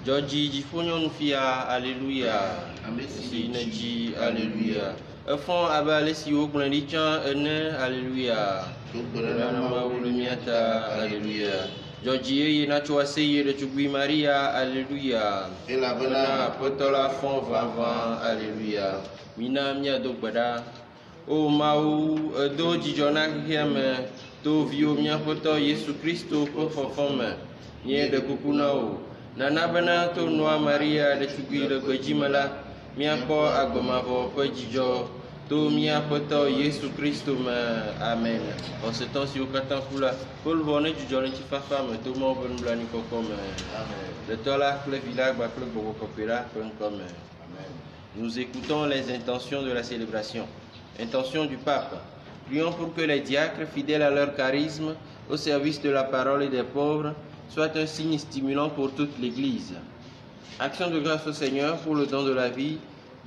Georgie Jifonyon Fia, Alléluia. Sineji, Alléluia. Fond Abalesi Okunadichan, Alléluia. Ranama Ulumiata, Alléluia. Georgie Nachoase, le Tugui Maria, Alléluia. Et la Bena, Potola Fond Vavant, Alléluia. Mina Mia Dogbada. O Mau, Do Jijona Hiame, Do Vio Mia Poto, Yesu Christo, Pofofome, Nye de Kukunao. Nana Bena to Noa Maria, de Tugui de Gojimala, Mia Po Agomavo, Pojijo, To Mia Poto, Yesu Christo, Amen. En ce temps, si vous cantez Fula, Paul Vonnet du Johnny Tifafam, tout le monde veut nous blâmer comme le Tola, le village, le Bogopopela, comme nous écoutons les intentions de la célébration. Intention du pape. Prions pour que les diacres, fidèles à leur charisme, au service de la parole et des pauvres, soient un signe stimulant pour toute l'Église. Action de grâce au Seigneur pour le don de la vie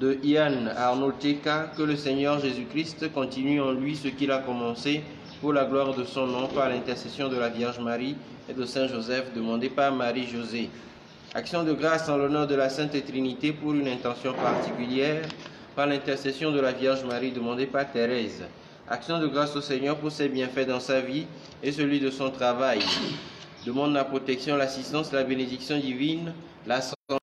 de Ian Arnaud-Teka, que le Seigneur Jésus-Christ continue en lui ce qu'il a commencé pour la gloire de son nom par l'intercession de la Vierge Marie et de Saint Joseph, demandé par Marie-Josée. Action de grâce en l'honneur de la Sainte Trinité pour une intention particulière, par l'intercession de la Vierge Marie demandée par Thérèse. Action de grâce au Seigneur pour ses bienfaits dans sa vie et celui de son travail. Demande la protection, l'assistance, la bénédiction divine, la santé,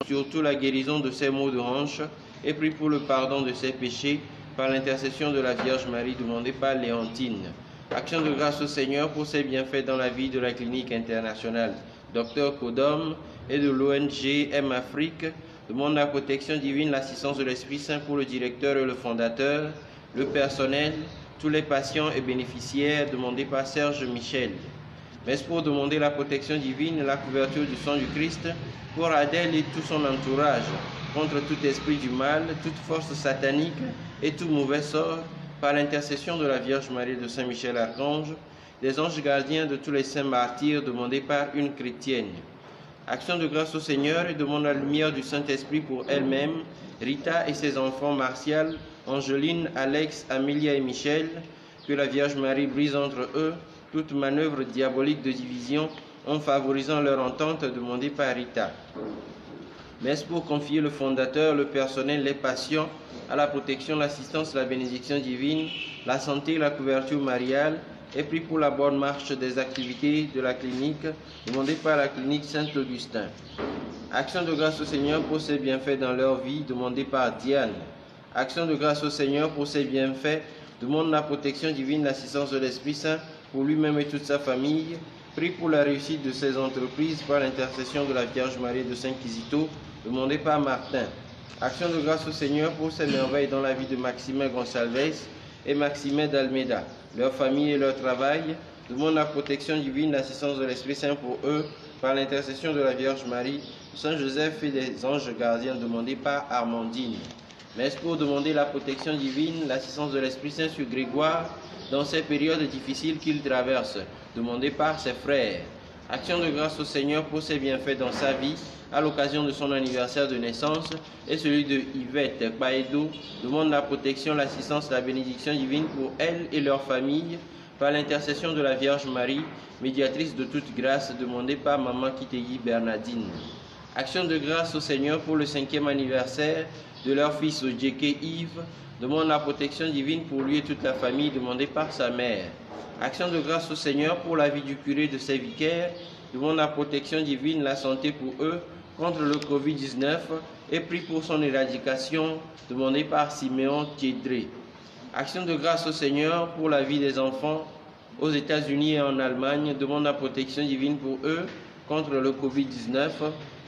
surtout la guérison de ses maux de hanche, et prie pour le pardon de ses péchés par l'intercession de la Vierge Marie demandée par Léontine. Action de grâce au Seigneur pour ses bienfaits dans la vie de la clinique internationale Dr Kodom et de l'ONG M Afrique. Demande la protection divine, l'assistance de l'Esprit Saint pour le directeur et le fondateur, le personnel, tous les patients et bénéficiaires demandés par Serge Michel. Mais pour demander la protection divine et la couverture du sang du Christ pour Adèle et tout son entourage, contre tout esprit du mal, toute force satanique et tout mauvais sort, par l'intercession de la Vierge Marie de Saint Michel Archange, des anges gardiens de tous les saints martyrs demandés par une chrétienne. Action de grâce au Seigneur et demande la lumière du Saint-Esprit pour elle-même, Rita et ses enfants Martial, Angeline, Alex, Amélia et Michel, que la Vierge Marie brise entre eux toute manœuvre diabolique de division en favorisant leur entente demandée par Rita. Messe pour confier le fondateur, le personnel, les patients à la protection, l'assistance, la bénédiction divine, la santé, la couverture mariale, et prie pour la bonne marche des activités de la clinique demandée par la clinique Saint-Augustin. Action de grâce au Seigneur pour ses bienfaits dans leur vie demandée par Diane. Action de grâce au Seigneur pour ses bienfaits, demande la protection divine, l'assistance de l'Esprit Saint pour lui-même et toute sa famille. Prie pour la réussite de ses entreprises par l'intercession de la Vierge Marie de Saint-Quisito demandée par Martin. Action de grâce au Seigneur pour ses merveilles dans la vie de Maximin Gonçalves et Maximin d'Almeida, leur famille et leur travail. Demande la protection divine, l'assistance de l'Esprit Saint pour eux, par l'intercession de la Vierge Marie, Saint Joseph et des anges gardiens demandés par Armandine. Messe pour demander la protection divine, l'assistance de l'Esprit Saint sur Grégoire dans ces périodes difficiles qu'il traverse, demandée par ses frères. Action de grâce au Seigneur pour ses bienfaits dans sa vie, à l'occasion de son anniversaire de naissance et celui de Yvette Paedo, demande la protection, l'assistance, la bénédiction divine pour elle et leur famille, par l'intercession de la Vierge Marie, médiatrice de toute grâce, demandée par Maman Kiteyi Bernardine. Action de grâce au Seigneur pour le 5e anniversaire de leur fils Ojeke Yves, demande la protection divine pour lui et toute la famille, demandée par sa mère. Action de grâce au Seigneur pour la vie du curé de ses vicaires, demande la protection divine, la santé pour eux contre le Covid-19 et prie pour son éradication, demandée par Siméon Thiedré. Action de grâce au Seigneur pour la vie des enfants aux États-Unis et en Allemagne, demande la protection divine pour eux contre le Covid-19,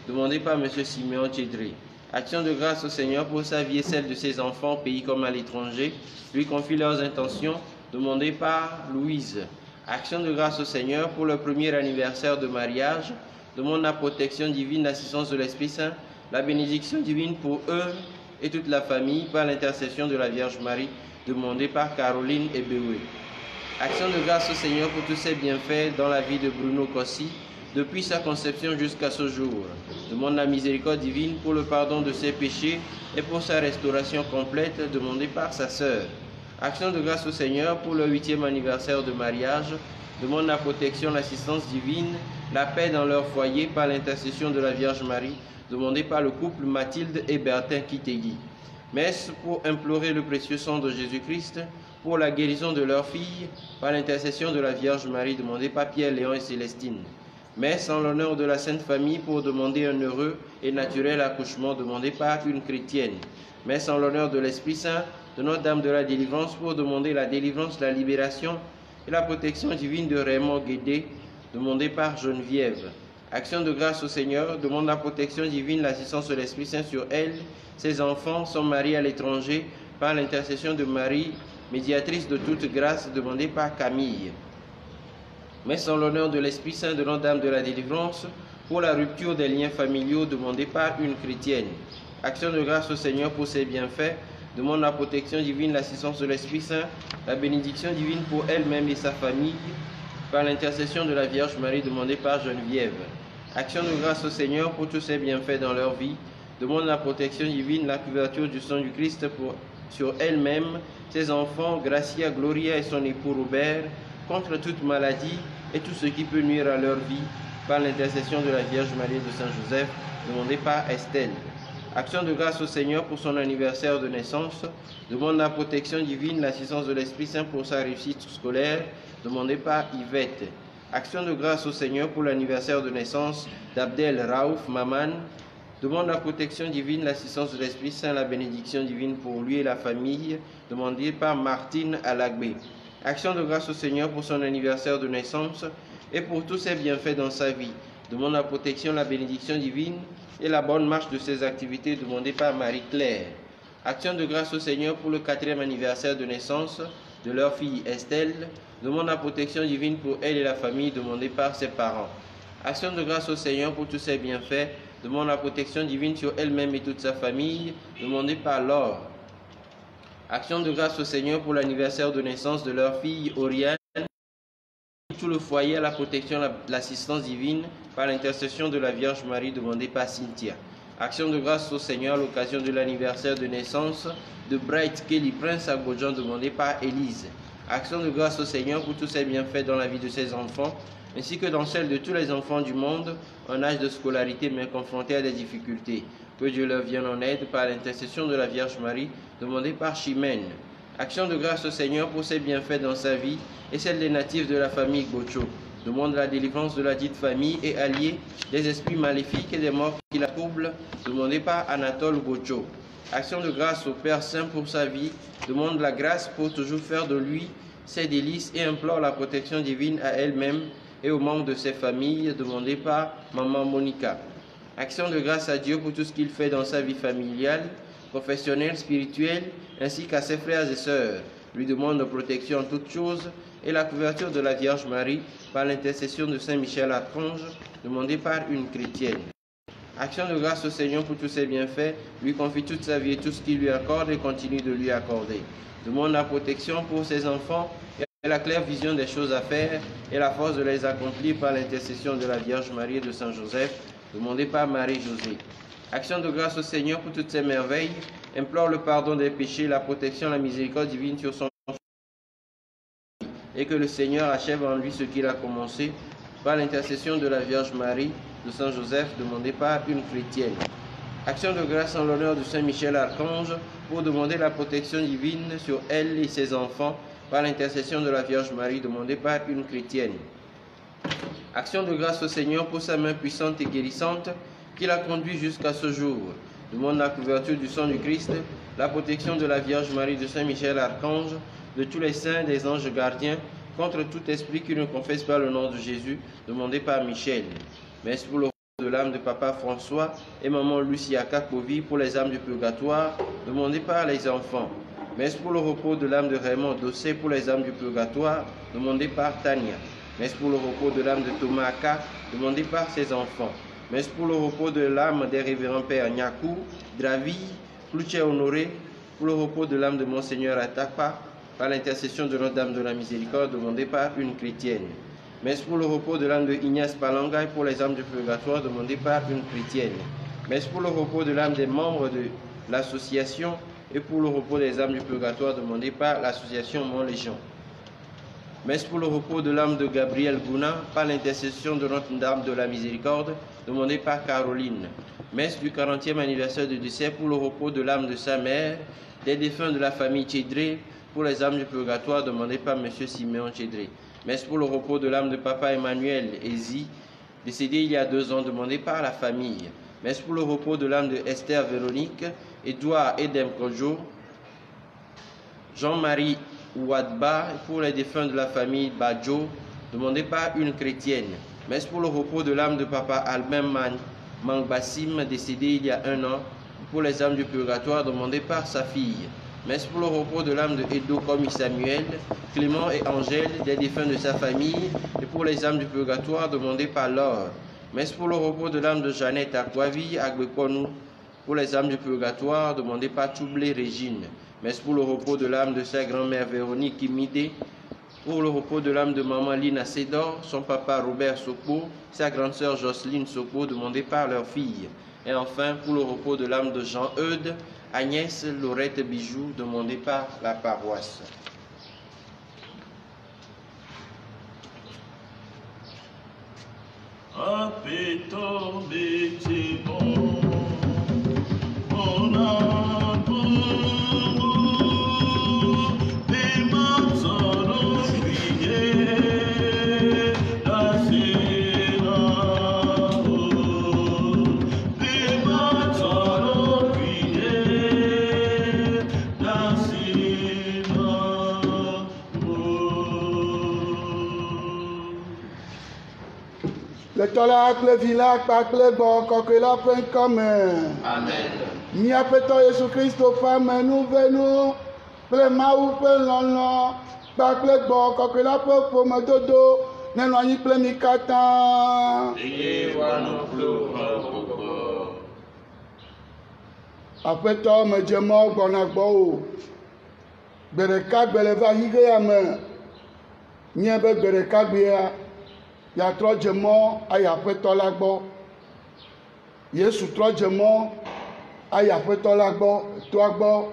demandée par M. Siméon Thiedré. Action de grâce au Seigneur pour sa vie et celle de ses enfants au pays comme à l'étranger, lui confie leurs intentions, demandées par Louise. Action de grâce au Seigneur pour le premier anniversaire de mariage, demande la protection divine, l'assistance de l'Esprit Saint, la bénédiction divine pour eux et toute la famille par l'intercession de la Vierge Marie, demandée par Caroline Eboué. Action de grâce au Seigneur pour tous ses bienfaits dans la vie de Bruno Kossi, depuis sa conception jusqu'à ce jour. Demande la miséricorde divine pour le pardon de ses péchés et pour sa restauration complète, demandée par sa sœur. Action de grâce au Seigneur pour le 8e anniversaire de mariage, demande la protection, l'assistance divine, la paix dans leur foyer par l'intercession de la Vierge Marie, demandée par le couple Mathilde et Bertin Kitegui. Messe pour implorer le précieux sang de Jésus-Christ pour la guérison de leur fille par l'intercession de la Vierge Marie, demandée par Pierre, Léon et Célestine. Messe en l'honneur de la Sainte Famille pour demander un heureux et naturel accouchement, demandé par une chrétienne. Messe en l'honneur de l'Esprit Saint, de Notre-Dame de la Délivrance pour demander la délivrance, la libération et la protection divine de Raymond Guédé, demandé par Geneviève. Action de grâce au Seigneur, demande la protection divine, l'assistance de l'Esprit Saint sur elle, ses enfants, son mari à l'étranger, par l'intercession de Marie, médiatrice de toute grâce, demandée par Camille. Messe en l'honneur de l'Esprit Saint de Notre-Dame de la Délivrance pour la rupture des liens familiaux, demandée par une chrétienne. Action de grâce au Seigneur pour ses bienfaits, demande la protection divine, l'assistance de l'Esprit Saint, la bénédiction divine pour elle-même et sa famille, par l'intercession de la Vierge Marie, demandée par Geneviève. Action de grâce au Seigneur pour tous ses bienfaits dans leur vie, demande la protection divine, la couverture du sang du Christ sur elle-même, ses enfants, Gracia, Gloria et son époux Robert, contre toute maladie et tout ce qui peut nuire à leur vie, par l'intercession de la Vierge Marie de Saint-Joseph, demandée par Estelle. Action de grâce au Seigneur pour son anniversaire de naissance, demande la protection divine, l'assistance de l'Esprit Saint pour sa réussite scolaire, demandée par Yvette. Action de grâce au Seigneur pour l'anniversaire de naissance d'Abdel Raouf Maman, demande la protection divine, l'assistance de l'Esprit Saint, la bénédiction divine pour lui et la famille, demandée par Martine Alagbé. Action de grâce au Seigneur pour son anniversaire de naissance et pour tous ses bienfaits dans sa vie, demande la protection, la bénédiction divine et la bonne marche de ses activités, demandées par Marie-Claire. Action de grâce au Seigneur pour le 4e anniversaire de naissance de leur fille Estelle, demande la protection divine pour elle et la famille, demandée par ses parents. Action de grâce au Seigneur pour tous ses bienfaits, demande la protection divine sur elle-même et toute sa famille, demandée par Laure. Action de grâce au Seigneur pour l'anniversaire de naissance de leur fille Oriane, tout le foyer à la protection, l'assistance divine par l'intercession de la Vierge Marie, demandée par Cynthia. Action de grâce au Seigneur à l'occasion de l'anniversaire de naissance de Bright Kelly Prince à Godjan, demandée par Élise. Action de grâce au Seigneur pour tous ses bienfaits dans la vie de ses enfants, ainsi que dans celle de tous les enfants du monde en âge de scolarité mais confrontés à des difficultés. Que Dieu leur vienne en aide par l'intercession de la Vierge Marie, demandée par Chimène. Action de grâce au Seigneur pour ses bienfaits dans sa vie et celle des natifs de la famille Gocho. Demande la délivrance de la dite famille et alliés des esprits maléfiques et des morts qui la troublent, demandée par Anatole Gocho. Action de grâce au Père Saint pour sa vie, demande la grâce pour toujours faire de lui ses délices et implore la protection divine à elle-même et aux membres de ses familles, demandée par Maman Monica. Action de grâce à Dieu pour tout ce qu'il fait dans sa vie familiale, professionnelle, spirituelle, ainsi qu'à ses frères et sœurs. Lui demande protection en toutes choses et la couverture de la Vierge Marie par l'intercession de Saint Michel Archange, demandée par une chrétienne. Action de grâce au Seigneur pour tous ses bienfaits, lui confie toute sa vie et tout ce qu'il lui accorde et continue de lui accorder. Demande la protection pour ses enfants et la claire vision des choses à faire et la force de les accomplir par l'intercession de la Vierge Marie et de Saint Joseph, demandée par Marie-Josée. Action de grâce au Seigneur pour toutes ses merveilles, implore le pardon des péchés, la protection, la miséricorde divine sur son et que le Seigneur achève en lui ce qu'il a commencé par l'intercession de la Vierge Marie, de Saint Joseph, demandé par une chrétienne. Action de grâce en l'honneur de Saint Michel Archange pour demander la protection divine sur elle et ses enfants par l'intercession de la Vierge Marie, demandée par une chrétienne. Action de grâce au Seigneur pour sa main puissante et guérissante qui l'a conduit jusqu'à ce jour. Demande la couverture du sang du Christ, la protection de la Vierge Marie, de Saint Michel Archange, de tous les saints, des anges gardiens, contre tout esprit qui ne confesse pas le nom de Jésus, demandé par Michel. Messe pour le repos de l'âme de Papa François et Maman Lucia Kakovi pour les âmes du purgatoire, demandé par les enfants. Messe pour le repos de l'âme de Raymond Dossé pour les âmes du purgatoire, demandé par Tania. Messe pour le repos de l'âme de Thomas Aka, demandé par ses enfants. Messe pour le repos de l'âme des révérends pères Nyakou, Dravi, Cloutier Honoré, pour le repos de l'âme de Monseigneur Atapa, par l'intercession de Notre-Dame de la Miséricorde, demandée par une chrétienne. Messe pour le repos de l'âme de Ignace Palangay pour les âmes du purgatoire, demandée par une chrétienne. Messe pour le repos de l'âme des membres de l'association et pour le repos des âmes du purgatoire, demandée par l'association Mont Légion. Messe pour le repos de l'âme de Gabriel Gouna, par l'intercession de Notre-Dame de la Miséricorde, demandée par Caroline. Messe du 40e anniversaire de décès pour le repos de l'âme de sa mère, des défunts de la famille Tchédré, pour les âmes du purgatoire, demandée par M. Siméon Tchédré. Messe pour le repos de l'âme de Papa Emmanuel Ezi, décédé il y a 2 ans, demandé par la famille. Messe pour le repos de l'âme de Esther Véronique, Édouard Edem Kojo, Jean-Marie Ouadba, pour les défunts de la famille Badjo, demandé par une chrétienne. Messe pour le repos de l'âme de Papa Albin Mangbassim, décédé il y a 1 an, pour les âmes du purgatoire, demandé par sa fille. Messe pour le repos de l'âme de Edo Komi Samuel, Clément et Angèle, des défunts de sa famille, et pour les âmes du purgatoire, demandé par Laure. Messe pour le repos de l'âme de Jeannette Akwavi, Agbekonou, pour les âmes du purgatoire, demandé par Toublé Régine. Messe pour le repos de l'âme de sa grand-mère Véronique Imide, pour le repos de l'âme de maman Lina Sédor, son papa Robert Soko, sa grande-sœur Jocelyne Soko, demandée par leur fille. Et enfin, pour le repos de l'âme de Jean-Eudes, Agnès Laurette Bijoux, demandée par la paroisse. Le tolak, le vilak, pak le bon, coque la peine comme. Amen. Mi apetɔ Yesu Kristo ƒe amenuvenu kple Mawu ƒe lɔlɔ kpakple gbɔ kɔkɔe la ƒe ƒomedodo nenɔ anyi kple mi katã. Eye woanɔ kple Aƒetɔ medze mɔ gbɔna gbɔwò. Gbe ɖeka gbe le va yi ge ya me. Nye be gbe ɖeka gbea yeatrɔ dze mɔ ayi aƒetɔ la gbɔ. Yesu trɔ dze mɔ ayi aƒetɔ la gbɔ, toa gbɔ.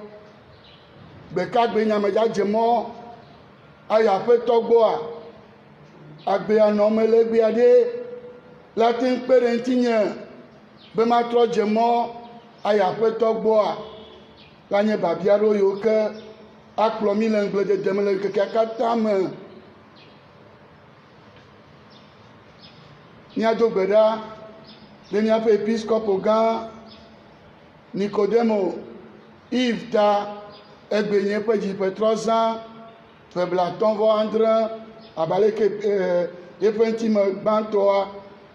Gbekagbe nyamedza dze mɔ ayi aƒetɔ gbɔa. Agbea nɔ me le gbea ɖe la te ŋu kpe ɖe ŋutinye be matrɔ dze mɔ ayi aƒetɔ gbɔa. La nye babia ɖo yiwo ke akplɔ mi le ŋgbledede me le ŋkekea katã me. Míado gbe ɖa ɖe míaƒe episkopo gã Nicodemo Yves ta egbe nye ƒe dziƒetrɔ zã ƒe blatɔ̃-vɔ-adre abaleke yeƒe ŋtime gbãtɔa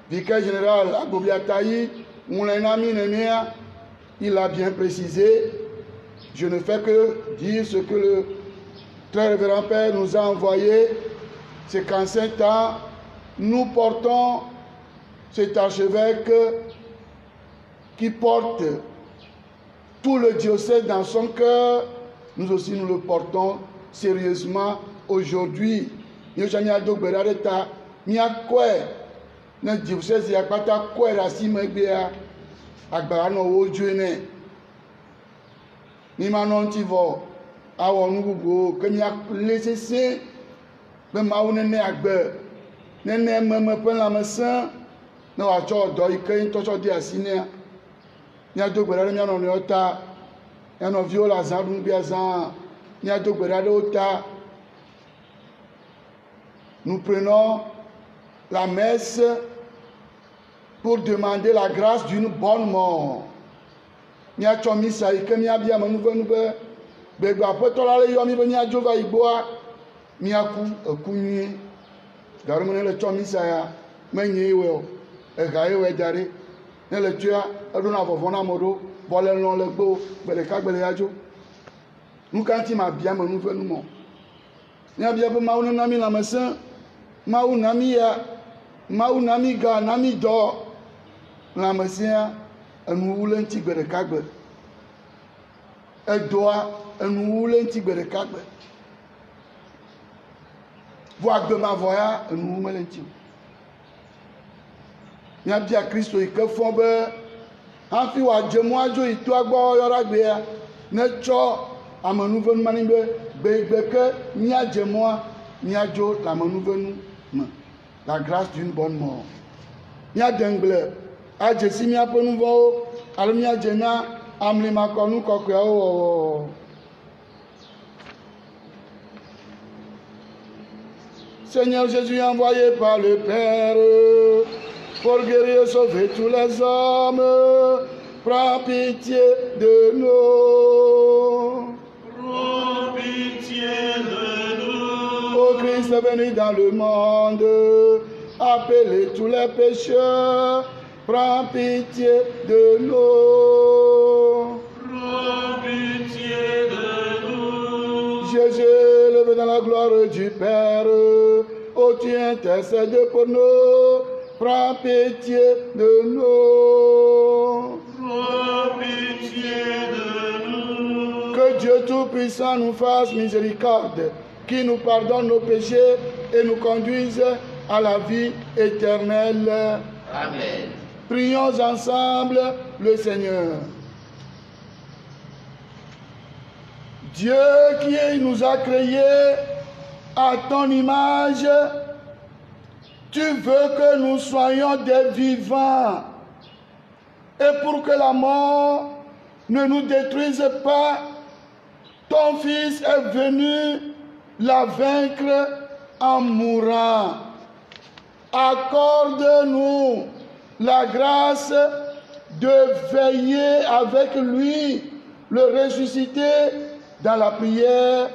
vicaire général Agbobiatayi ŋlɔe na mi nenea. Il a bien précisé. Je ne fais que dire ce que le très révérend Père nous a envoyé. C'est qu'en ce temps, nous portons cet archevêque qui porte tout le diocèse dans son cœur. Nous aussi, nous le portons sérieusement aujourd'hui. Nous sommes à Dogbera de ta, miakwe, ne diocèse ya kpata kwe rasi megbea, agbara no wojuene. Ni manontivo, awo nugugo, que mia laissé, be maou nene agbe, nene meme pen la mesin, ne wacho do ike tocho di asine. Nia Dogbera de miano neota, miano viola zandun biazan, nia Dogbera de ota. Nous prenons la messe pour demander la grâce d'une bonne mort. Mia tsɔ misa yi ke mia bia me nuve be gbegbe aƒetɔ la le yɔ mi be mia dzo va yigbɔa miaku eku nyuie. Gaɖo me ne le tsɔ misa ya menye wɔ o, ega ye wɔ da ɖi. Ne le tsoa eɖona vɔvɔ na ame ɖo bɔ le lɔ le gbɔ gbe ɖeka gbe le ya dzo. Nu ka ŋuti ma bia me nuve nu mɔ. Mia bia be Mawu nena mi lãmesẽ, Mawu na mi ya, Mawu na mi ga, na mi dɔ. Lãmesẽa enuwu le ŋuti gbe ɖeka gbe. Edoa enuwu le ŋuti gbe ɖeka gbe. Vɔ agbe mavɔ ya enuwu me le ŋuti o. Míabia Kristo yi ke fɔ be hafi wòadze mɔ adzo yi toa gbɔ yɔ ɖa gbea, netsɔ amenuvenu mani be gbegbe ke míadze mɔa miadzo lamenu me, la grâce d'une bonne mort. Miadengle adzesi miaƒe nu vɔ̃wo alo miadze na amlimakɔnu kɔkɔeawo wɔwɔ. Seigneur Jésus envoyé par le Père pour guérir et sauver tous les hommes, prends pitié de nous. Prends pitié de nous. Ô Christ venu dans le monde, appelez tous les pécheurs, prends pitié de nous. Prends pitié de nous. Jésus, levé dans la gloire du Père, ô tu intercèdes pour nous, prends pitié de nous. Prends pitié de nous. Que Dieu Tout-Puissant nous fasse miséricorde, qui nous pardonne nos péchés et nous conduise à la vie éternelle. Amen. Prions ensemble le Seigneur. Dieu qui nous a créés à ton image, tu veux que nous soyons des vivants. Et pour que la mort ne nous détruise pas, ton Fils est venu la vaincre en mourant. Accorde-nous la grâce de veiller avec lui, le ressusciter dans la prière,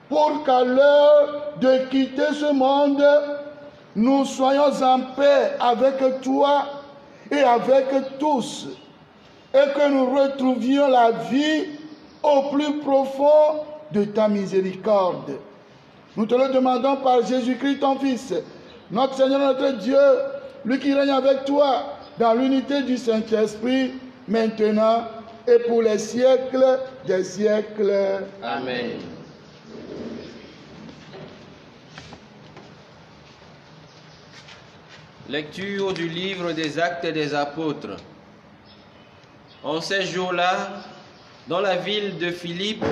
pour qu'à l'heure de quitter ce monde, nous soyons en paix avec toi et avec tous, et que nous retrouvions la vie au plus profond de ta miséricorde. Nous te le demandons par Jésus-Christ, ton Fils, notre Seigneur, notre Dieu, lui qui règne avec toi dans l'unité du Saint-Esprit, maintenant et pour les siècles des siècles. Amen. Lecture du livre des Actes des Apôtres. En ces jours-là, dans la ville de Philippe,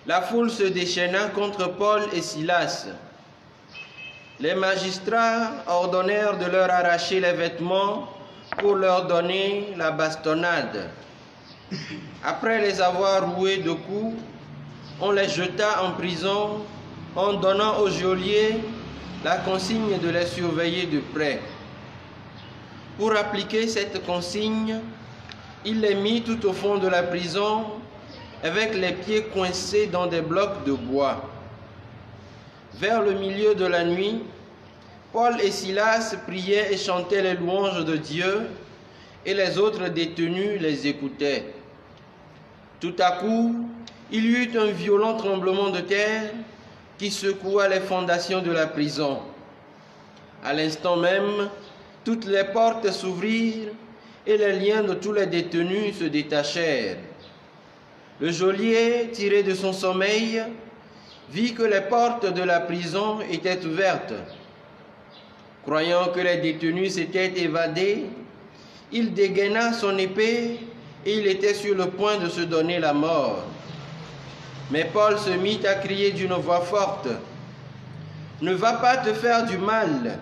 la foule se déchaîna contre Paul et Silas. Les magistrats ordonnèrent de leur arracher les vêtements pour leur donner la bastonnade. Après les avoir roués de coups, on les jeta en prison en donnant au geôlier la consigne de les surveiller de près. Pour appliquer cette consigne, il les mit tout au fond de la prison avec les pieds coincés dans des blocs de bois. Vers le milieu de la nuit, Paul et Silas priaient et chantaient les louanges de Dieu, et les autres détenus les écoutaient. Tout à coup, il y eut un violent tremblement de terre qui secoua les fondations de la prison. À l'instant même, toutes les portes s'ouvrirent et les liens de tous les détenus se détachèrent. Le geôlier, tiré de son sommeil, vit que les portes de la prison étaient ouvertes. Croyant que les détenus s'étaient évadés, il dégaina son épée et il était sur le point de se donner la mort. Mais Paul se mit à crier d'une voix forte, « Ne va pas te faire du mal,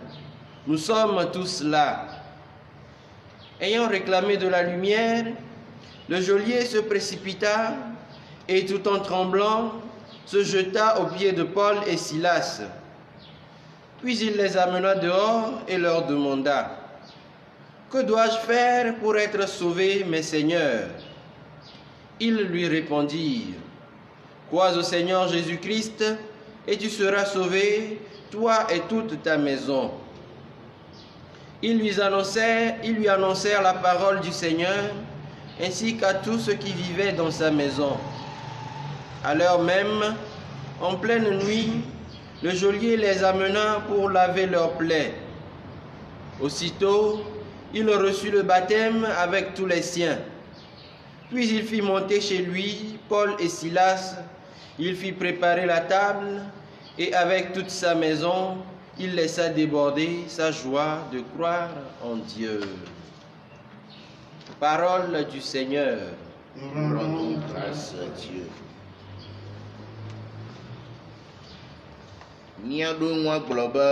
nous sommes tous là. » Ayant réclamé de la lumière, le geôlier se précipita et tout en tremblant, se jeta aux pieds de Paul et Silas. Puis il les amena dehors et leur demanda, « Que dois-je faire pour être sauvé, mes seigneurs ?» Ils lui répondirent, « Crois au Seigneur Jésus-Christ et tu seras sauvé, toi et toute ta maison. » Ils lui annoncèrent la parole du Seigneur, ainsi qu'à tous ceux qui vivaient dans sa maison. À l'heure même, en pleine nuit, le geôlier les amena pour laver leurs plaies. Aussitôt, il reçut le baptême avec tous les siens. Puis il fit monter chez lui Paul et Silas, il fit préparer la table, et avec toute sa maison, il laissa déborder sa joie de croire en Dieu. Parole du Seigneur. Nous rendons grâce à Dieu. Miaɖo ŋua gblɔ be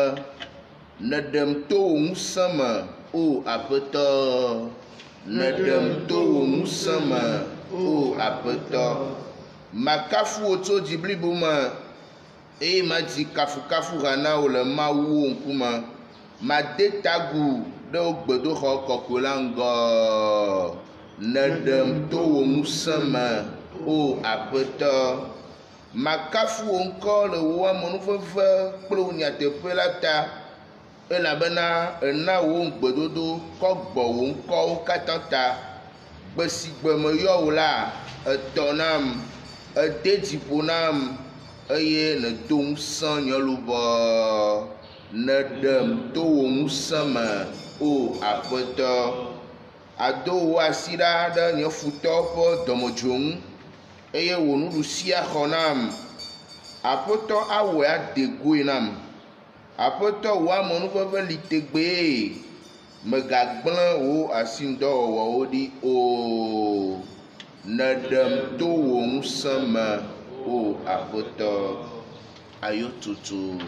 neɖem to wò ŋusẽ me o Aƒetɔ, neɖem to wò ŋusẽ me o Aƒetɔ. Makafu wò tso dzi blibo me eye madzi kafukafu ha na wò le Mawu wo ŋkume. Made tagu ɖe wò gbedoxɔ kɔkɔe la ŋgɔ. Neɖem to wò ŋusẽ me o Aƒetɔ. Makafu wò ŋkɔ le wò amenuveve kple wò nyateƒe la ta, elabena ena wò gbedodo kɔ gbɔ wò ŋkɔwo katã ta. Gbe si gbe meyɔ wò la, etɔ nam, ede dziƒo nam, eye nedo ŋusẽ nye luʋɔ. Neɖem to wò ŋusẽ me o Aƒetɔ. Ado wò asi ɖa ɖe nye futɔ ƒe dɔmedzoe ŋu, eye wò nuɖusi axɔ nam. Aƒetɔ awɔe ade goe nam. Aƒetɔ wò amenuveve li tegbee. Megagblẽ wò asinudɔwɔwɔwo ɖi o. Neɖem to wò ŋusẽ me o Aƒetɔ. Ayo tutu.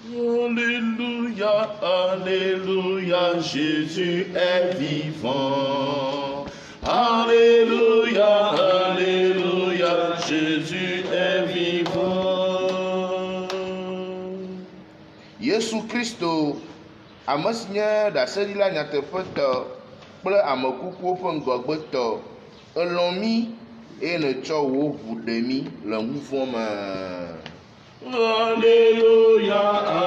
Alléluia, Alléluia, Jésus est vivant. Alléluia, Alléluia, Jésus est vivant. Yesu Kristo, ame si nye ɖaseɖila nyateƒetɔ kple ame kukuwo ƒe ŋgɔgbetɔ, elɔ̃ mí eye nètsɔ wò ʋu ɖe mí le ŋuvɔ me. Alléluia,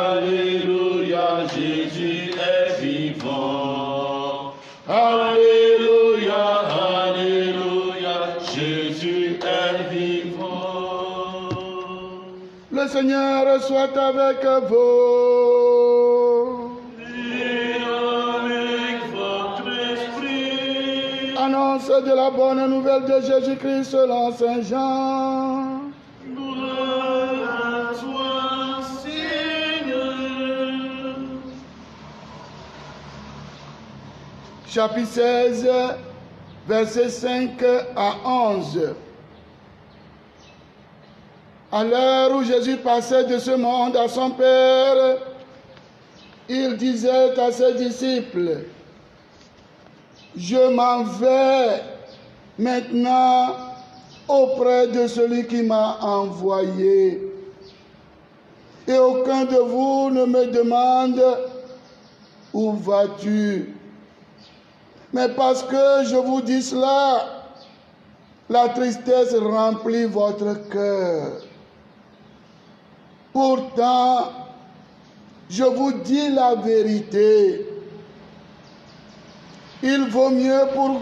Alléluia, Jésus est vivant. Alléluia, Alléluia, Jésus est vivant. Le Seigneur soit avec vous. Et avec votre esprit. Annonce de la bonne nouvelle de Jésus-Christ selon Saint Jean. Chapitre 16, versets 5 à 11. À l'heure où Jésus passait de ce monde à son Père, il disait à ses disciples, « Je m'en vais maintenant auprès de celui qui m'a envoyé. Et aucun de vous ne me demande, où vas-tu ? Mais parce que je vous dis cela, la tristesse remplit votre cœur. Pourtant, je vous dis la vérité. Il vaut mieux pour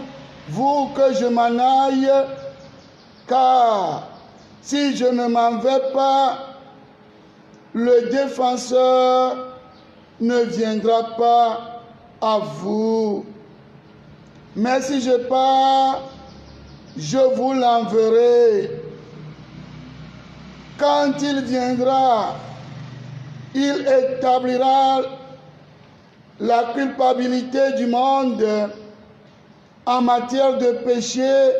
vous que je m'en aille, car si je ne m'en vais pas, le défenseur ne viendra pas à vous. Mais si je pars, je vous l'enverrai. Quand il viendra, il établira la culpabilité du monde en matière de péché,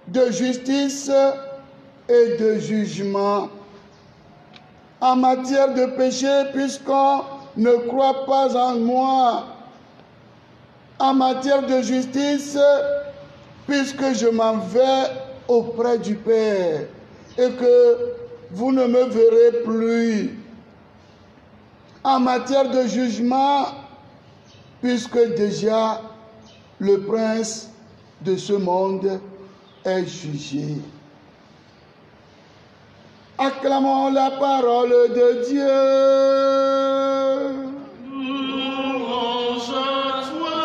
de justice et de jugement. En matière de péché, puisqu'on ne croit pas en moi. En matière de justice, puisque je m'en vais auprès du Père et que vous ne me verrez plus. En matière de jugement, puisque déjà le prince de ce monde est jugé. Acclamons la parole de Dieu. Louange à toi,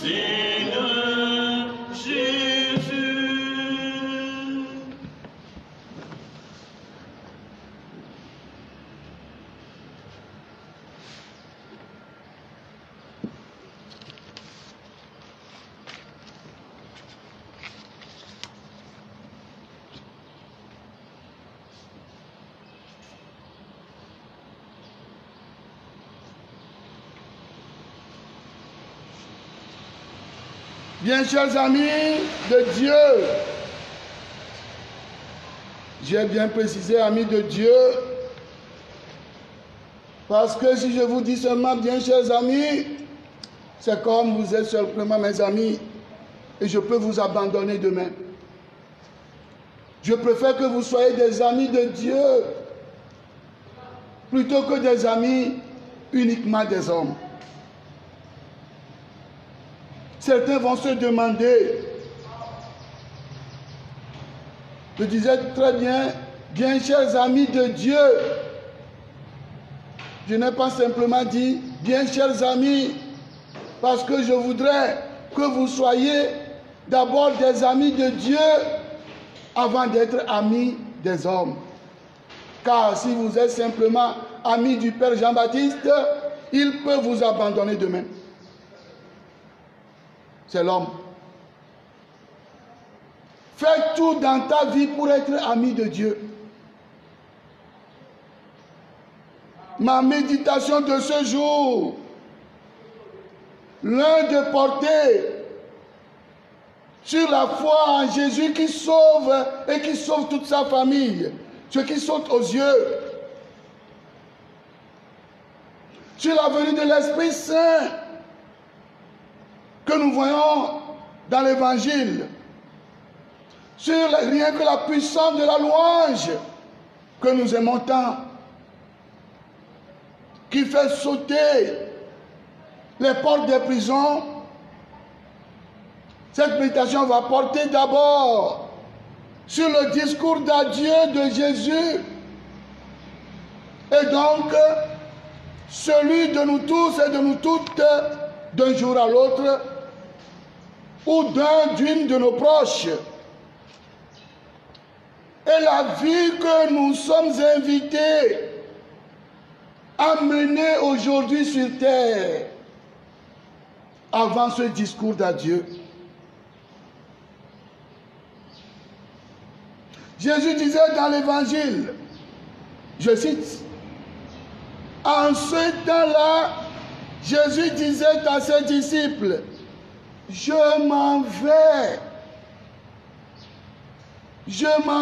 Seigneur Jésus. Bien, chers amis de Dieu, j'ai bien précisé, amis de Dieu, Parce que si je vous dis seulement, bien chers amis, c'est comme vous êtes simplement mes amis et je peux vous abandonner demain. Je préfère que vous soyez des amis de Dieu plutôt que des amis uniquement des hommes. Certains vont se demander, je disais très bien chers amis de Dieu, je n'ai pas simplement dit bien chers amis, parce que je voudrais que vous soyez d'abord des amis de Dieu avant d'être amis des hommes. Car si vous êtes simplement amis du Père Jean-Baptiste, il peut vous abandonner demain. C'est l'homme. Fais tout dans ta vie pour être ami de Dieu. Ma méditation de ce jour, l'un de porter sur la foi en Jésus qui sauve et qui sauve toute sa famille, ce qui saute aux yeux, sur la venue de l'Esprit Saint que nous voyons dans l'Évangile, sur rien que la puissance de la louange que nous aimons tant, qui fait sauter les portes des prisons. Cette méditation va porter d'abord sur le discours d'adieu de Jésus et donc celui de nous tous et de nous toutes d'un jour à l'autre ou d'une de nos proches. Et la vie que nous sommes invités à mener aujourd'hui sur terre avant ce discours d'adieu. Jésus disait dans l'Évangile, je cite, en ce temps-là, Jésus disait à ses disciples, je m'en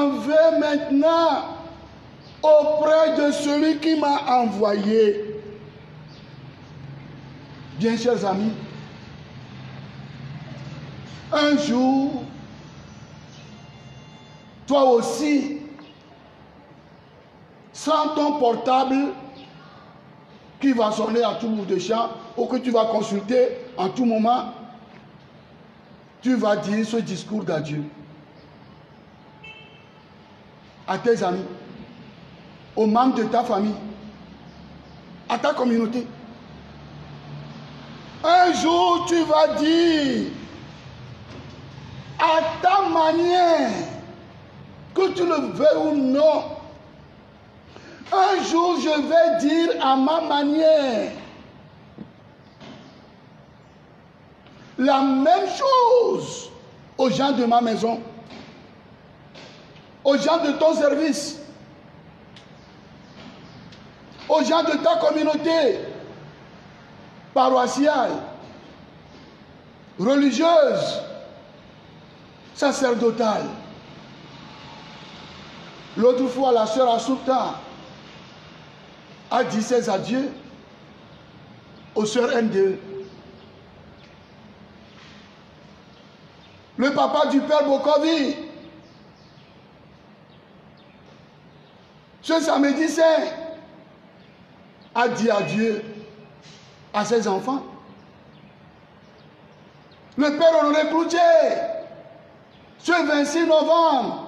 vais maintenant auprès de celui qui m'a envoyé. Bien chers amis, un jour, toi aussi, sans ton portable qui va sonner à tout bout de champ ou que tu vas consulter en tout moment, tu vas dire ce discours d'adieu à tes amis, aux membres de ta famille, à ta communauté. Un jour, tu vas dire à ta manière, que tu le veuilles ou non, un jour je vais dire à ma manière la même chose aux gens de ma maison, aux gens de ton service, aux gens de ta communauté paroissiale, religieuse, sacerdotale. L'autre fois, la sœur Asuta a dit ses adieux aux sœurs NDE. Le papa du père Bokovi, ce samedi saint, a dit adieu à ses enfants. Le père Honoré Cloutier, ce 26 novembre,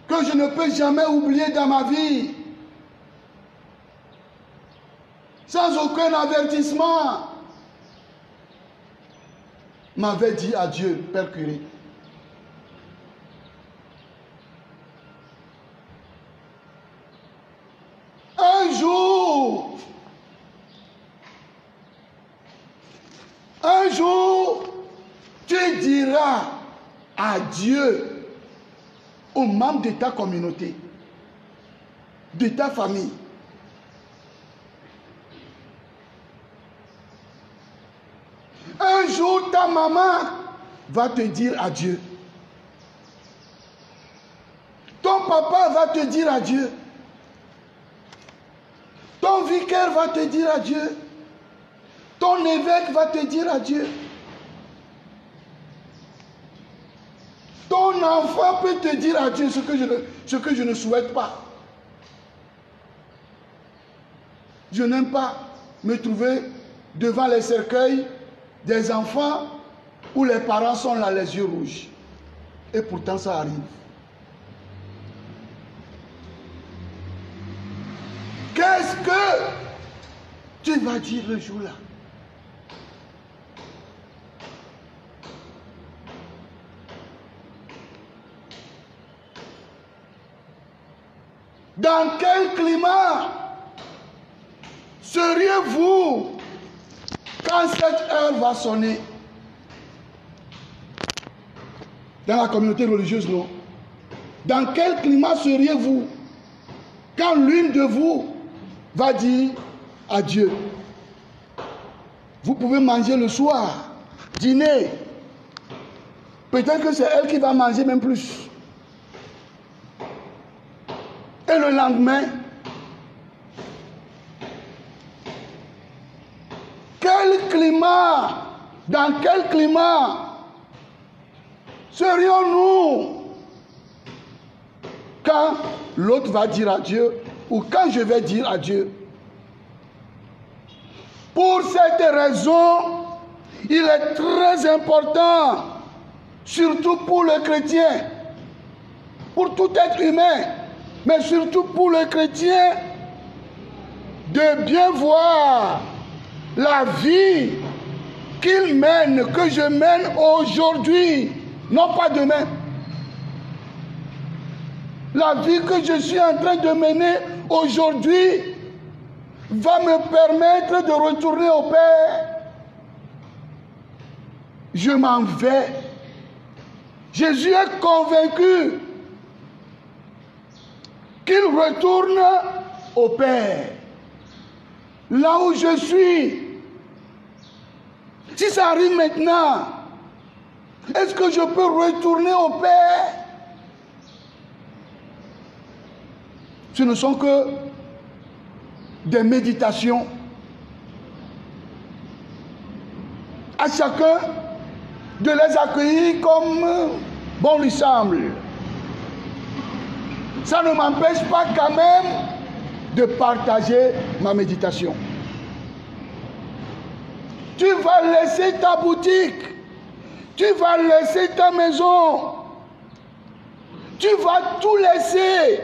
que je ne peux jamais oublier dans ma vie, sans aucun avertissement, m'avait dit adieu, Père curé. Un jour, tu diras adieu aux membres de ta communauté, de ta famille. Un jour, ta maman va te dire adieu. Ton papa va te dire adieu. Ton vicaire va te dire adieu. Ton évêque va te dire adieu. Ton enfant peut te dire adieu, ce que je ne souhaite pas. Je n'aime pas me trouver devant les cercueils des enfants où les parents sont là les yeux rouges. Et pourtant ça arrive. Qu'est-ce que tu vas dire le jour-là? Dans quel climat seriez-vous quand cette heure va sonner? Dans la communauté religieuse, non? Dans quel climat seriez-vous quand l'une de vous va dire adieu? Vous pouvez manger le soir, dîner. Peut-être que c'est elle qui va manger même plus. Et le lendemain, quel climat, dans quel climat serions-nous quand l'autre va dire adieu ou quand je vais dire adieu? Pour cette raison, il est très important, surtout pour le chrétien, pour tout être humain, mais surtout pour le chrétien, de bien voir la vie qu'il mène, que je mène aujourd'hui, non pas demain. La vie que je suis en train de mener aujourd'hui va me permettre de retourner au Père. Je m'en vais. Jésus est convaincu qu'il retourne au Père. Là où je suis. Si ça arrive maintenant, est-ce que je peux retourner au Père? Ce ne sont que des méditations. À chacun de les accueillir comme bon lui semble. Ça ne m'empêche pas quand même de partager ma méditation. Tu vas laisser ta boutique, tu vas laisser ta maison, tu vas tout laisser.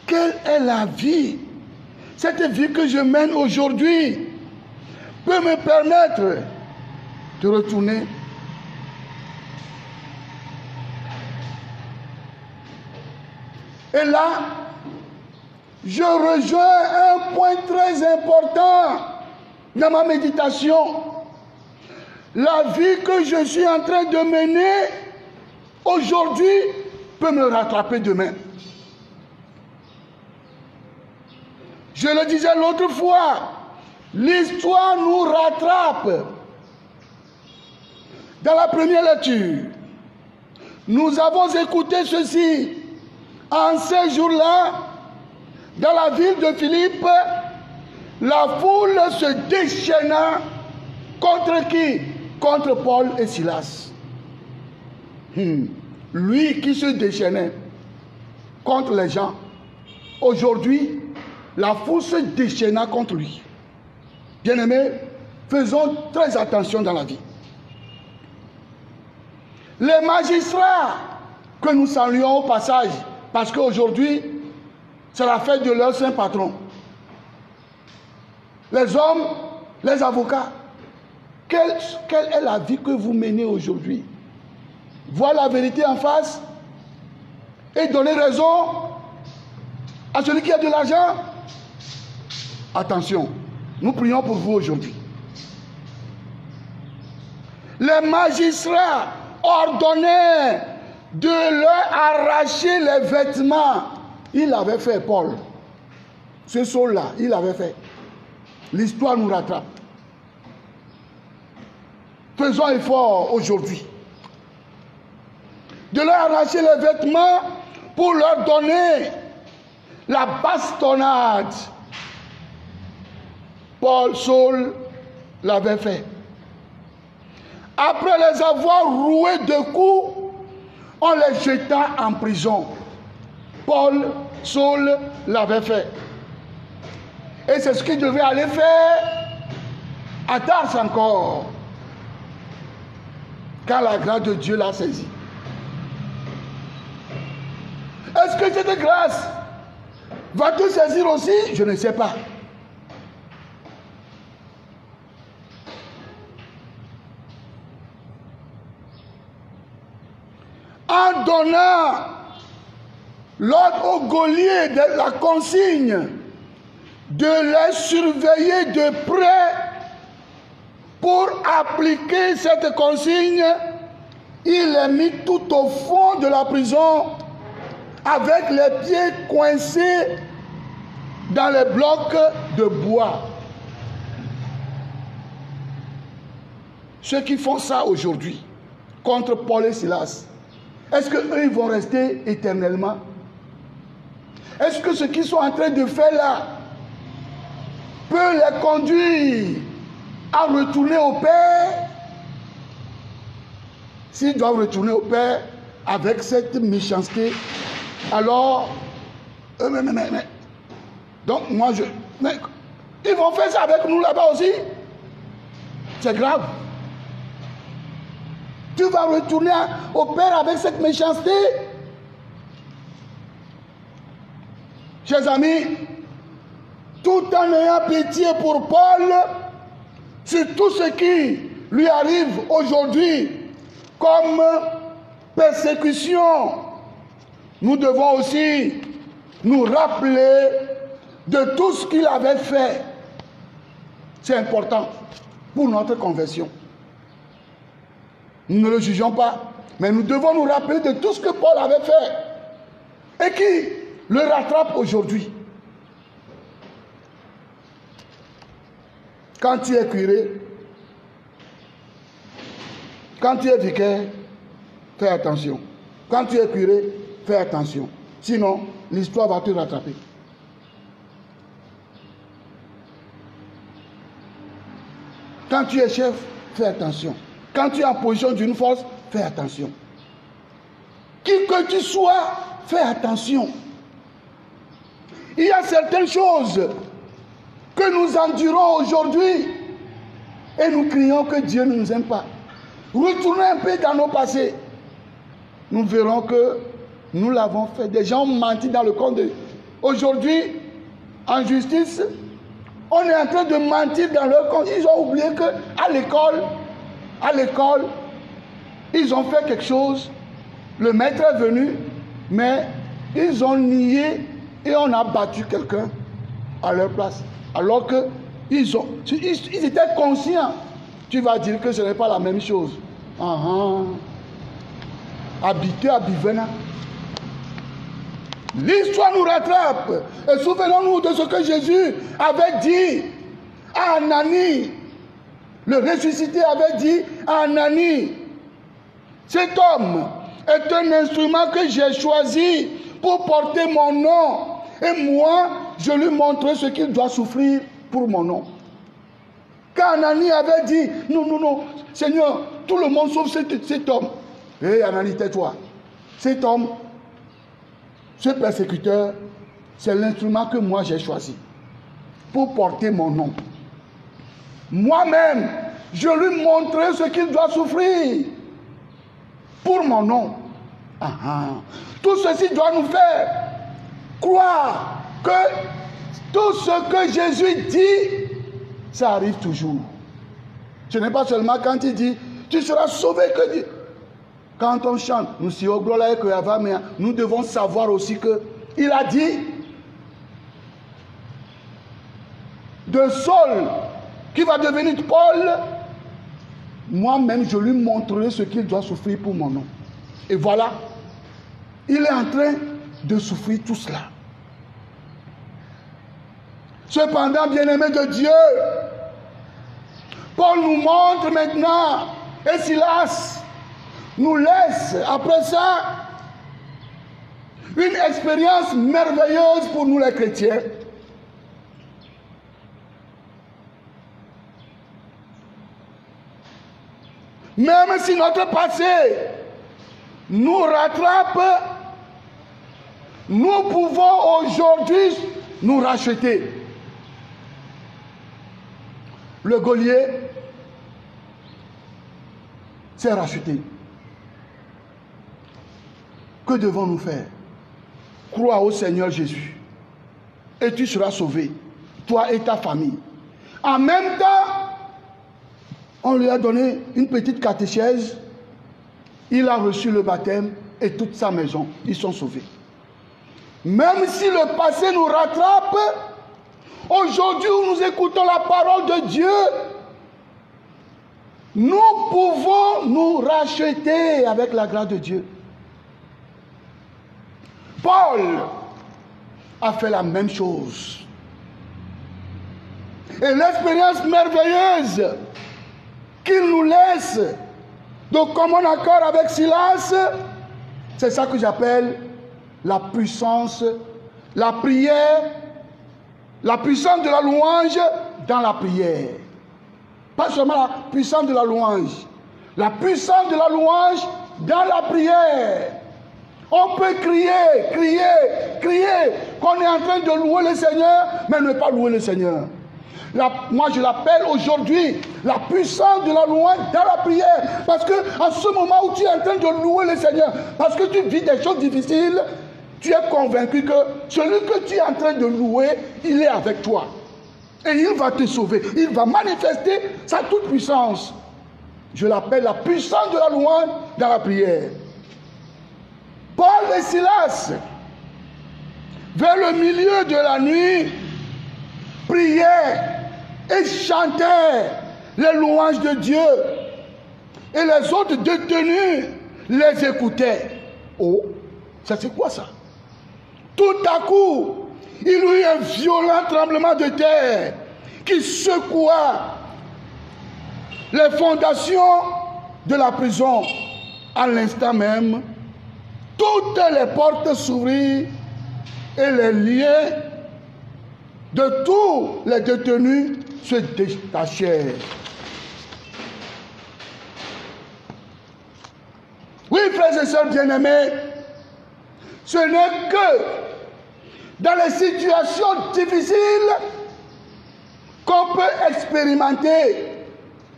Quelle est la vie? Cette vie que je mène aujourd'hui peut me permettre de retourner. Et là, je rejoins un point très important dans ma méditation. La vie que je suis en train de mener aujourd'hui peut me rattraper demain. Je le disais l'autre fois, l'histoire nous rattrape. Dans la première lecture, nous avons écouté ceci. En ces jours-là, dans la ville de Philippe, la foule se déchaîna contre qui? Contre Paul et Silas. Lui qui se déchaînait contre les gens. Aujourd'hui, la foule se déchaîna contre lui. Bien-aimés, faisons très attention dans la vie. Les magistrats que nous saluons au passage, parce qu'aujourd'hui, c'est la fête de leur saint patron. Les hommes, les avocats, quelle est la vie que vous menez aujourd'hui? Voir la vérité en face et donner raison à celui qui a de l'argent? Attention, nous prions pour vous aujourd'hui. Les magistrats ordonnaient de leur arracher les vêtements. Il avait fait, Paul. Ce saut-là, il avait fait. L'histoire nous rattrape. Faisons effort aujourd'hui. de leur arracher les vêtements pour leur donner la bastonnade. Saul l'avait fait. Après les avoir roués de coups, on les jeta en prison. Saul l'avait fait. Et c'est ce qu'il devait aller faire à Tars encore, quand la grâce de Dieu l'a saisi. Est-ce que cette grâce va te saisir aussi? Je ne sais pas. En donnant l'ordre aux geôliers de la consigne de les surveiller de près pour appliquer cette consigne, il les mit tout au fond de la prison avec les pieds coincés dans les blocs de bois. Ceux qui font ça aujourd'hui contre Paul et Silas, est-ce qu'eux ils vont rester éternellement? Est-ce que ce qu'ils sont en train de faire là peut les conduire à retourner au Père? S'ils doivent retourner au Père avec cette méchanceté, alors donc moi ils vont faire ça avec nous là-bas aussi. C'est grave. Tu vas retourner au Père avec cette méchanceté? Chers amis, tout en ayant pitié pour Paul, sur tout ce qui lui arrive aujourd'hui comme persécution, nous devons aussi nous rappeler de tout ce qu'il avait fait. C'est important pour notre conversion. Nous ne le jugeons pas, mais nous devons nous rappeler de tout ce que Paul avait fait et qui le rattrape aujourd'hui. Quand tu es curé, quand tu es vicaire, fais attention. Quand tu es curé, fais attention. Sinon, l'histoire va te rattraper. Quand tu es chef, fais attention. Quand tu es en position d'une force, fais attention. Qui que tu sois, fais attention. Il y a certaines choses que nous endurons aujourd'hui et nous crions que Dieu ne nous aime pas. Retournons un peu dans nos passés. Nous verrons que nous l'avons fait. Des gens ont menti dans le compte de... Aujourd'hui, en justice, on est en train de mentir dans leur compte. Ils ont oublié qu'à l'école, ils ont fait quelque chose. Le maître est venu, mais ils ont nié et on a battu quelqu'un à leur place. Alors qu'ils étaient conscients. Tu vas dire que ce n'est pas la même chose. Habiter à Bivena. L'histoire nous rattrape. Et souvenons-nous de ce que Jésus avait dit à Ananie. Le ressuscité avait dit à Ananie, cet homme est un instrument que j'ai choisi pour porter mon nom. Et moi, je lui montrerai ce qu'il doit souffrir pour mon nom. Quand Ananie avait dit, non, Seigneur, tout le monde sauve cet homme. Hé, Ananie, tais-toi. Cet homme, ce persécuteur, c'est l'instrument que moi j'ai choisi pour porter mon nom. Moi-même, je lui montrerai ce qu'il doit souffrir pour mon nom. Tout ceci doit nous faire croire que tout ce que Jésus dit, ça arrive toujours. Ce n'est pas seulement quand il dit, tu seras sauvé que Dieu. Quand on chante, nous devons savoir aussi que il a dit de Saul qui va devenir Paul, moi-même je lui montrerai ce qu'il doit souffrir pour mon nom. Et voilà, il est en train de souffrir tout cela. Cependant, bien-aimé de Dieu, Paul nous montre maintenant, et Silas, nous laisse, après ça, une expérience merveilleuse pour nous les chrétiens. Même si notre passé nous rattrape, nous pouvons aujourd'hui nous racheter. Le geôlier s'est racheté. Que devons-nous faire? Crois au Seigneur Jésus et tu seras sauvé, toi et ta famille. En même temps, on lui a donné une petite catéchèse, il a reçu le baptême et toute sa maison, ils sont sauvés. Même si le passé nous rattrape, aujourd'hui où nous écoutons la parole de Dieu, nous pouvons nous racheter avec la grâce de Dieu. Paul a fait la même chose. Et l'expérience merveilleuse qu'il nous laisse de commun accord avec Silas, c'est ça que j'appelle la puissance, la prière, la puissance de la louange dans la prière. Pas seulement la puissance de la louange, la puissance de la louange dans la prière. On peut crier, crier, crier qu'on est en train de louer le Seigneur, mais ne pas louer le Seigneur. Moi, je l'appelle aujourd'hui la puissance de la louange dans la prière. Parce que en ce moment où tu es en train de louer le Seigneur, parce que tu vis des choses difficiles, tu es convaincu que celui que tu es en train de louer, il est avec toi. Et il va te sauver. Il va manifester sa toute puissance. Je l'appelle la puissance de la louange dans la prière. Paul et Silas, vers le milieu de la nuit, priaient et chantaient les louanges de Dieu. Et les autres détenus les écoutaient. Oh, ça c'est quoi ça? Tout à coup, il y eut un violent tremblement de terre qui secoua les fondations de la prison. À l'instant même, toutes les portes s'ouvrirent et les liens de tous les détenus se détachèrent. Oui, frères et sœurs bien-aimés, ce n'est que dans les situations difficiles qu'on peut expérimenter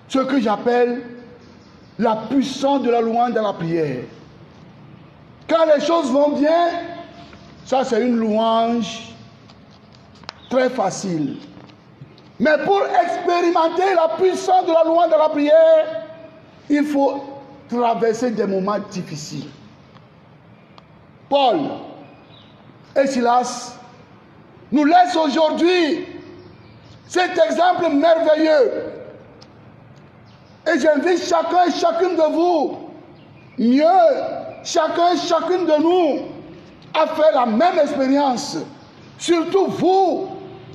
ce que j'appelle la puissance de la louange dans la prière. Quand les choses vont bien, ça c'est une louange très facile. Mais pour expérimenter la puissance de la louange dans la prière, il faut traverser des moments difficiles. Paul et Silas nous laissent aujourd'hui cet exemple merveilleux. Et j'invite chacun et chacune de vous, mieux, chacun et chacune de nous, à faire la même expérience. Surtout vous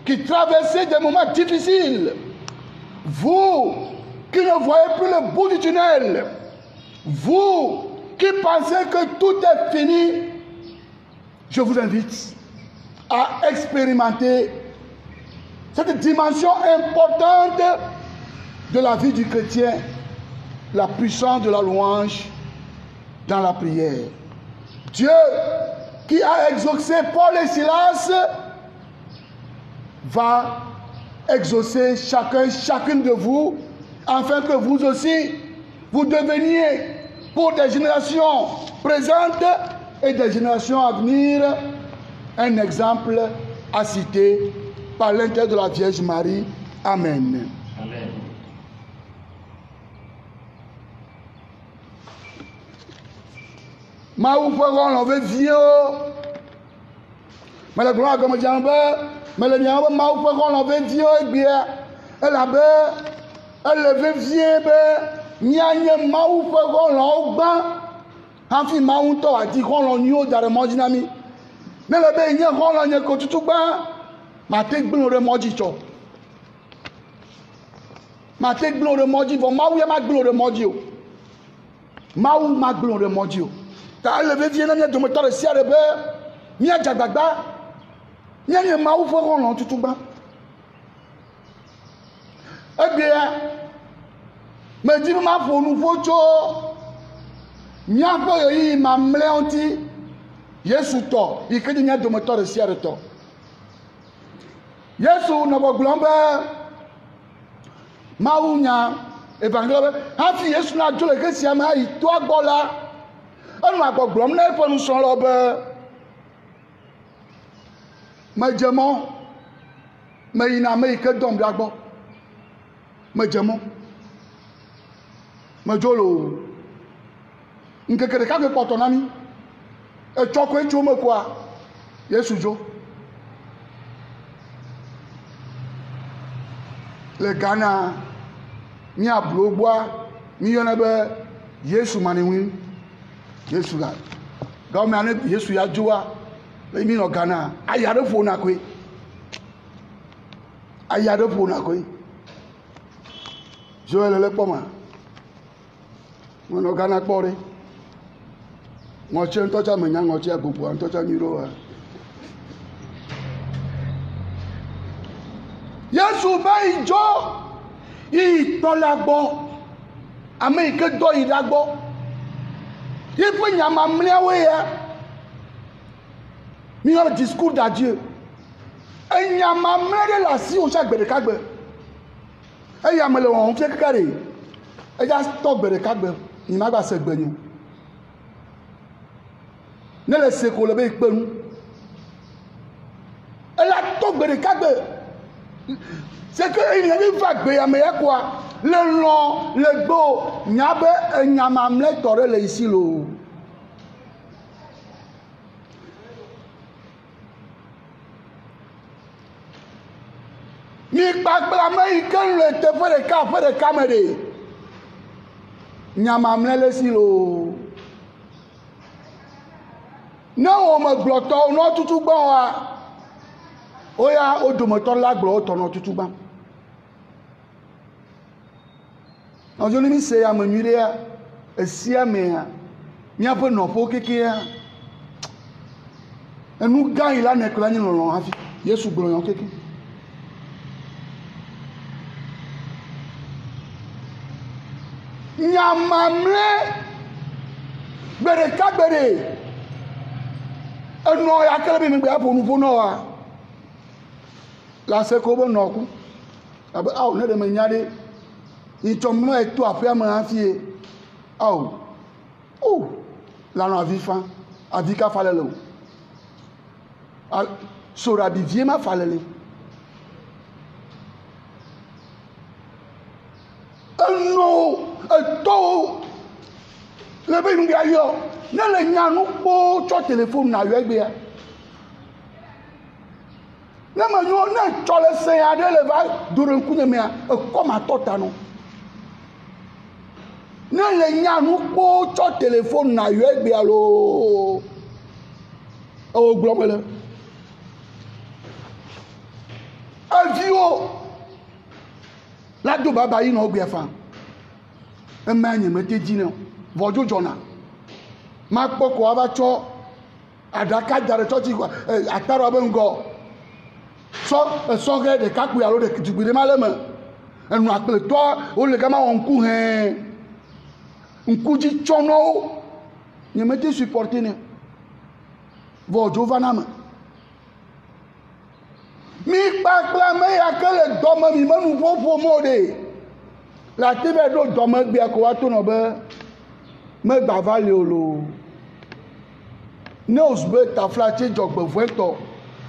qui traversez des moments difficiles. Vous qui ne voyez plus le bout du tunnel. Vous qui pensez que tout est fini. Je vous invite à expérimenter cette dimension importante de la vie du chrétien, la puissance de la louange dans la prière. Dieu qui a exaucé Paul et Silas va exaucer chacun, chacune de vous, afin que vous aussi, vous deveniez pour des générations présentes et des générations à venir un exemple à citer par l'intermédiaire de la Vierge Marie. Amen. Amen. Maou Fagon l'on veut vieux. Mais la gloire comme Djambe, mais le Djambe Maou Fagon l'on veut vieux et bien. Elle a elle veut vieux, Nyanye Maou Fagon l'on ban. Hanfi Maou to a dit qu'on l'on nyo dans le monde dynamique. Mais le bé n'y a qu'on l'on y a que tout ban. Ma tête bleu le modi cho. Ma tête bleu le modi, bon Maou y a ma bleu le modi. Maou magblon de mon Dieu. T'as levé viens de me tendre si à le beurre. Mia jabagba. Mia maou feront l'on tout bas. Eh bien, me dit ma faut nous faut cho. Mia faut y ma mléanti. Yesu to. Il que dit mia de me tendre si à le to. Yesu na glombe. Maou nya. Évangile, hafi Yesu na jole ke si ama yi to agbola. Enu agboglom na ifo nu son lo be. Me jemo. Me ina me ke dom bi agbo. Me jemo. Me jolo. Nkekere ka ke poto na mi. E choko e chumo kwa. Yesu jo. Le Ghana mi ablo boa mi yona be Yesu maniwi Yesu la ga mi ane Yesu ya joa le mi no Ghana ayade fo na kwe Joel le poma mo no Ghana pore mo che ntocha menya ngo che abubu ntocha nyiro wa Yesu ba ijo ìtọ́lágbọ́ àmì ìkédọ́ ìdágbọ́ yípo ìyàmà mìírànwé ya mìíràn discours d'adieu ìyàmà mìíràn là sí òṣà gbèrèkágbè ìyàmà lè wọ̀n fẹ́ kékeré ẹjá tọ́ gbèrèkágbè ìmágbàsẹ̀ gbẹ̀yìn nílẹ̀ sèkò lẹ́bẹ̀ ìpẹ́nu ẹjá tọ́ gbèrèkágbè c'est que il n'y va pas mais quoi le long le beau nyabe nyamamle tore le ici lo mi pa mais quand le te fait de caméra nyamamle le ici lo non on me bloto non tout bon oya odomotor la glo tono tout bon Nous avons mis à menuire et si à mea, n'y a pas non pour que et nous gagnons la néclanie dans l'on a vu. Yesu brouillon quelque. N'y a mamle bere kabere. Et non ya kele bi ngbe pour nous pour nous la se ko bo no ku. Aba aw ne de me nyade ìtọ̀mọ́ ẹ̀tọ́ àfẹ́mọ́ àfíẹ́ ọ̀ ó lànà àvífán àvíká falẹ̀lẹ̀ sọ̀rọ̀ àbìvíẹ́ má falẹ̀lẹ̀ ẹnu ẹ̀tọ́ lẹ́bẹ̀ ìrìnkì ayọ́ nílẹ̀ ìyànú pọ́ tọ́ tẹlifóònù náà yọ ẹgbẹ́ ya lẹ́mọ̀ yóò náà tọ́lẹ́sẹ̀ adẹ́lẹ̀fà dúró nkúnyẹ̀mẹ́ ẹ̀kọ́ mà tọ́ta nù ne le nyanu kpo tsɔ téléphone na yɔ egbe alo ewo gblɔ me le eviwo la do baba yi na ogbea fa eme nye me te dzi ne vɔdzo dzɔna ma kpɔ ko ava tsɔ aɖaka da ɖe tsɔtsi atarɔ be ŋgɔ sɔge ɖekakpui alo ɖetugbi ɖe ma le me enu akpletɔ wo le gama wɔ ŋku hɛɛ nkudzi tsɔnɔwo nye me te supporté ne vɔdzo va na me mi kpakpla me ya ke le dɔme mi menu ƒoƒo mo de la te be ɖo dɔme gbea ko wa to nɔ be me gba va li o lo ne o be tafla tse dzɔgbevɔetɔ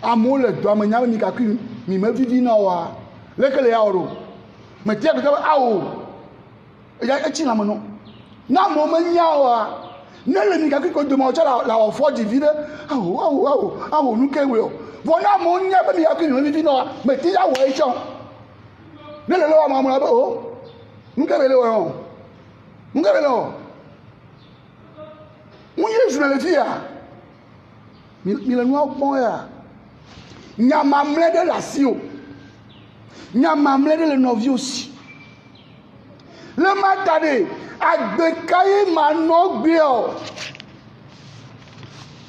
amewo le dɔme nya mi kakui mi me vivi na wa leke le ya o ɖo me tia keke be awo etsi lãme nɔ na mo me nya wa ne le mi kakui ko dome o tse la wɔ fɔ dzi vi ɖe awo nu ke we o vɔ na mo nya be mi kakui mi me vivi na wa me ti ya wɔ etsɔ ne le wa mamuna be o nu ke be le wɔ nu ke be le wɔ mu Yesu na le fi ya mi le nua kpɔn ya nyamamlɛ ɖe le asi o nyamamlɛ ɖe le nɔvi o si le ma ta de agbekaye manogbiel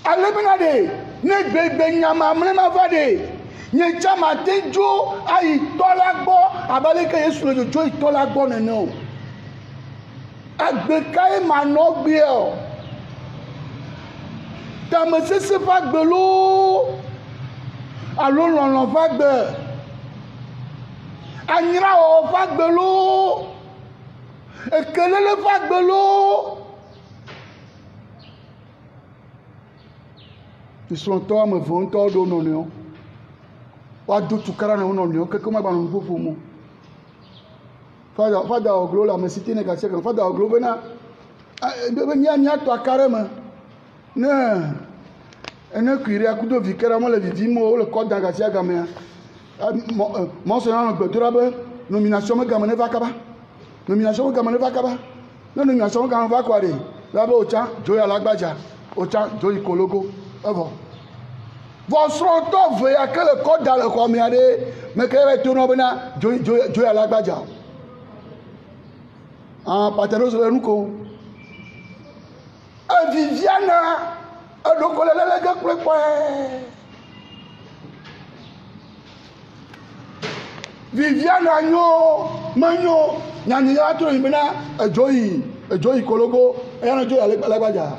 alebena de ne gbegbe nyama mlema va de nye chama tejo ayi tola gbo abaleke Yesu le jo itola gbo nene o agbekaye manogbiel tamesese va gbelo alo lɔlɔ va gbe anyirawo va gbe lo ekelele va gbe lo isrɔ̃tɔ ame eve ŋutɔ ɖo nɔnɔewo woado tukara na wo nɔnɔewo keke ma gbanɔ nuƒoƒo mo fada oglo le ame si te ne gasi kan fada oglo bena míatɔ aka ɖe me ne ene kuiria kudo vi kera mo le vivim o le kɔ da gasi agamea mɔnsɔnyɔnu gbedora be nomination me game ne va kaba nomination me game ne va kaba ne nomination me game va kɔa de la be otsa dzo ya la gbadza otsa dzo yi kologo evɔ vɔsrɔ̃tɔ ve ya ke le kɔ da le xɔmea ɖe me ke be to nɔ bena dzo ya la gbadza patero le nu ko eviviana eɖoko le lele ge kple kpɔe Viviana nyo menyo nyanya ya to bena ejoyi kologo eya na jo ya le gbadza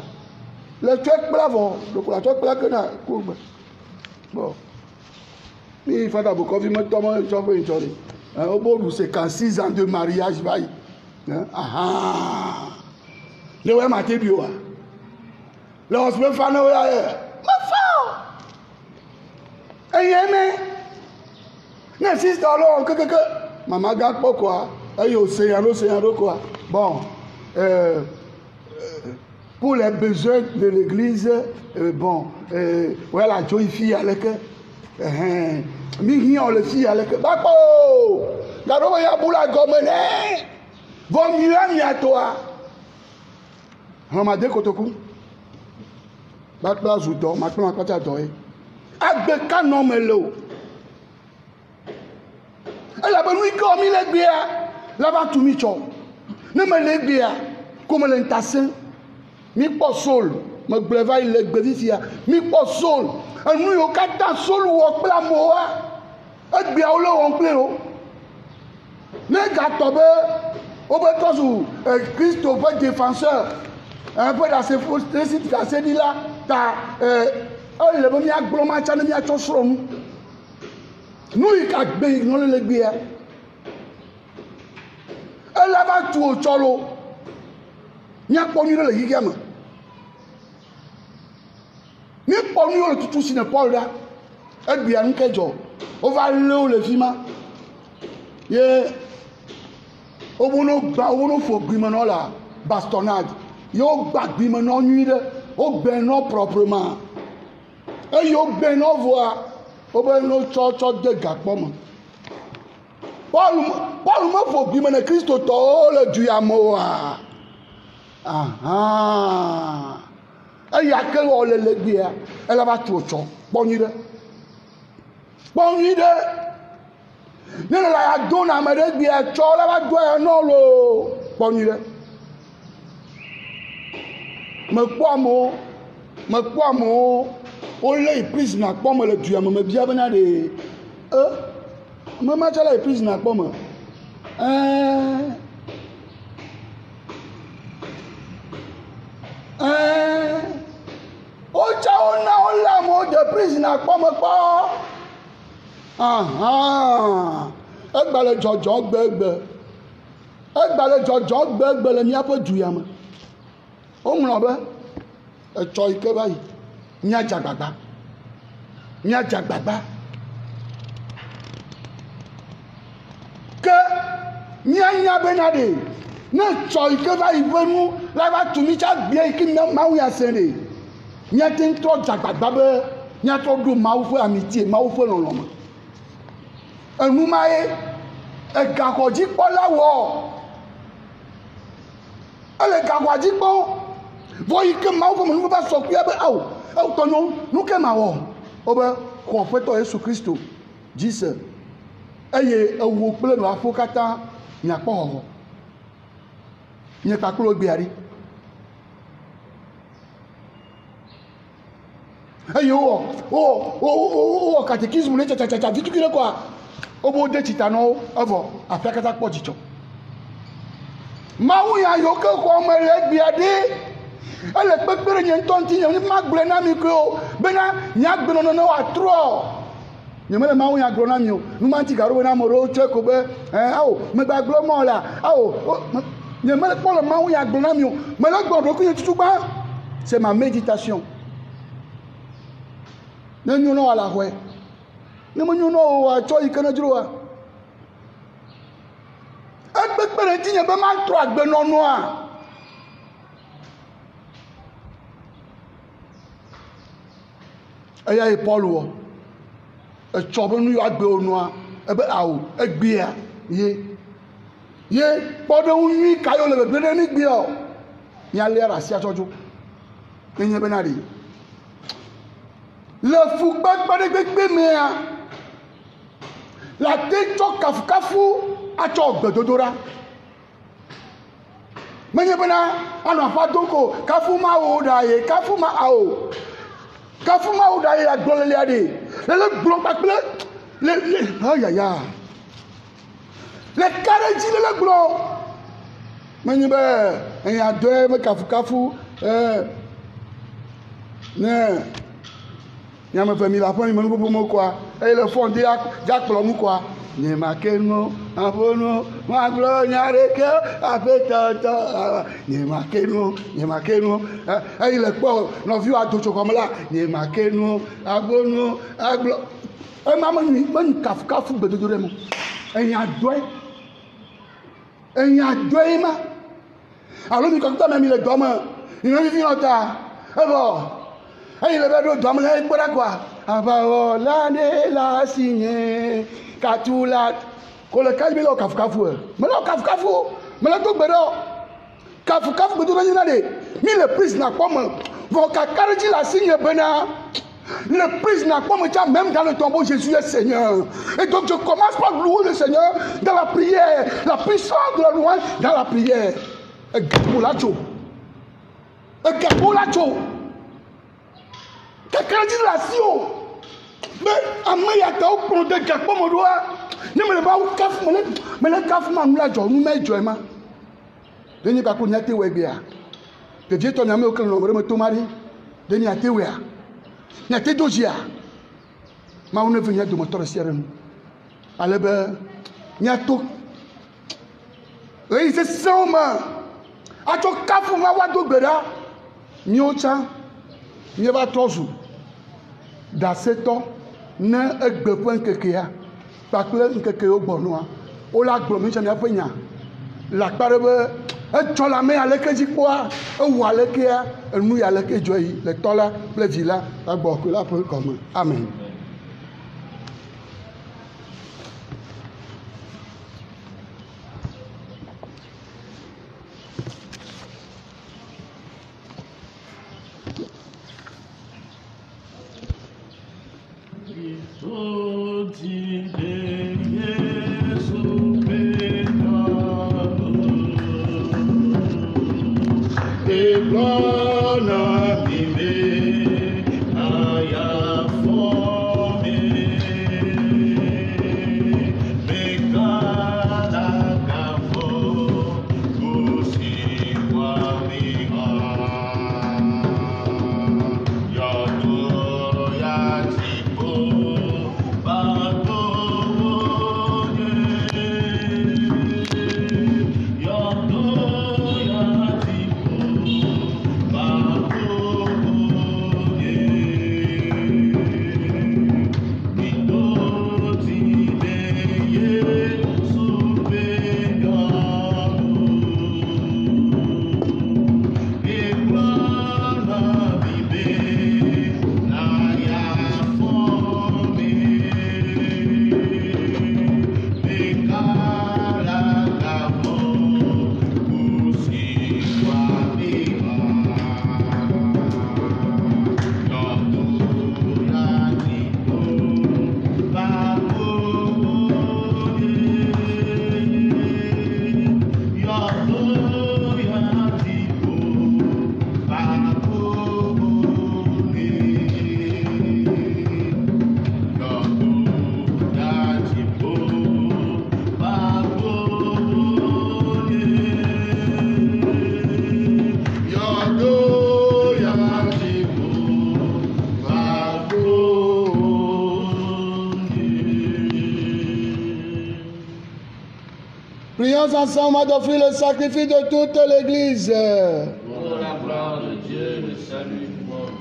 le tso kpla vo ɖoko la tso kpla ke na ku gbe bon mi fada bokovi me tɔmɔ tsɔ ƒe ŋtsɔ de wobo ɖu 56 ans de mariage va yi le wɔ ma te bi wa le hospital fa ne wo ya ye me fa eye me ne sister lo kekeke mama ga kpɔ koa eye o se ya ɖo koa bon pour les besoins de l'église bon ouais la joie fille aleke mi hian le fille aleke ba kpɔ ga ɖo ya bula gɔme ne vɔ mia toa hɔnmade kotoku ba kpla zu dɔ ma kpla ma kpata dɔ ye agbe kanɔ me le o elabenu yi ke mi le gbea la va tu mi tsɔ ne me le gbea ko me le ntase mi kpɔ sol me gblɔe va yi le gbe fifia mi kpɔ sol enu yiwo katã sol wɔ kple amewoa egbeawo le wɔm kple wo ne gatɔ be wobe trɔsu Kristo ƒe défenseur ƒe ɖase la ta ele be miagblɔ ma tsa ne miatsɔ srɔ̃nu nu yi ka gbe yi nɔ le gbea ele va tu o tsɔ lo miakpɔ nu ɖe le yiyia me mikpɔ nu yiwo le tutu si ne Paul ɖa egbea nu ke dzɔ wova lé wo le fi ma ye wobono fo gbimenɔ la bastonnade ye wogba gbimenɔ nyui ɖe wogbɛ nɔ proprement eye wogbɛ nɔ voa wobe no tsɔ de gakpɔ me Paul me fo gbime ne kristotɔwo le du ya me oa eya ke wɔ le legbea ele va tu tsɔ kpɔ nyui ɖe ne le la ya do na ame ɖe gbea tsɔ le va do ya nɔ lo kpɔ nyui ɖe mekpɔ amewo wolé prise na kpɔ me le du ya me bia bena de me ma tsa le prise na kpɔ me wotsa wona wolé amewo de prise na kpɔ me kpɔ egba le dzɔdzɔ gbegbe le míaƒe du ya me woŋlɔ be etsɔ yi ke va yi míadza gbagba ke míanya bena de ne tsɔ yi ke va yi ƒe nu la va tu mi tsa gbia yi ke Mawu ya se de míate ŋutɔ dza gbagba be míatrɔ ɖo Mawu ƒe amitie Mawu ƒe lɔlɔ̃ me enu ma ye egaxɔdzikpɔla wɔ ele gaxɔa dzi kpɔ vɔ yi ke Mawu ƒe menu va sɔkuia be awo tɔnyɔ nu ke ma wɔ wobe xɔ ƒetɔ Yesu Kristo dzise eye ewo kple nuaƒo katã miakpɔ xɔxɔ nye kaklo gbiari ayo o catéchisme le cha vitu kile quoi obo de titano ovo afakata po jicho mawu ya yo ke ko mo le gbiade ele pepere nye ntonti nye ma gble na mi ko bena nya gbe no wa tro nye mele mawu ya glo na mi o nu ma ti garo na mo ro che ko be awo me gba glo mo la awo nye mele po le mawu ya glo na mi o me le gbo do ku ye tutu ba c'est ma méditation ne nyuno ala hwe ne mo nyuno wa cho ikana juro wa pepere ti nye be ma tro agbe no no a aya e Paul wo e chobo nu agbe onu a ebe awo egbe a ye podo unyi kayo le be ni gbe o nya le ra si atoju enye be na ri le fu gbegbe me a la te cho kafu acho gbedodora menye be na anu afa doko kafu ma o da ye kafu ma awo kafuma uda ya glole ade le glon pakle le ayaya le kareji le glon menye be en ya do me kafu ne nya me fami la fami mo mo kwa e le fond ya klo mu kwa ni ma kenu abono ma glo nyare ke apetata ni ma kenu e le po no vi adocho komla ni ma kenu abono aglo e ma mo kafu bedodore mo en ya doe ma alo mi ko ta me mi le do mo ina vi nota e bo e le be do mo le gbora kwa abawo la ne la sinye katula kole kalbi lo kafukafu me lo kafukafu me la to gbedo kafukafu gbedo ni na de mi le prise na pomme vont kakarji la signe bena le prise na pomme tu même dans le tombeau Jésus est Seigneur et donc je commence par louer le Seigneur dans la prière la puissance de la louange dans la prière et gapolacho kakarji la sio mais amaya ta o pro de gapo mo doa ni me le ba o kafu me le kafu ma nla jo nu me jo ma de ni ba ko nyate we bia de vie to nyame o kan no me to mari de ni ate we a nyate dojia ma o ne venya do motor siere nu ale be nyato e se soma a to kafu ma wa do gbera mi o cha mi ba tozu da seto ne egbepo nkeke ya pakle nkeke o gbonua o la gbo mi chami afenya la pare be e chola me aleke jikwa e wa aleke ya enu ya aleke joyi le tola le vila agbo ko la po comme amen. Blana vive, aya for Prions ensemble d'offrir le sacrifice de toute l'Église. Pour la gloire de Dieu, le salut du monde.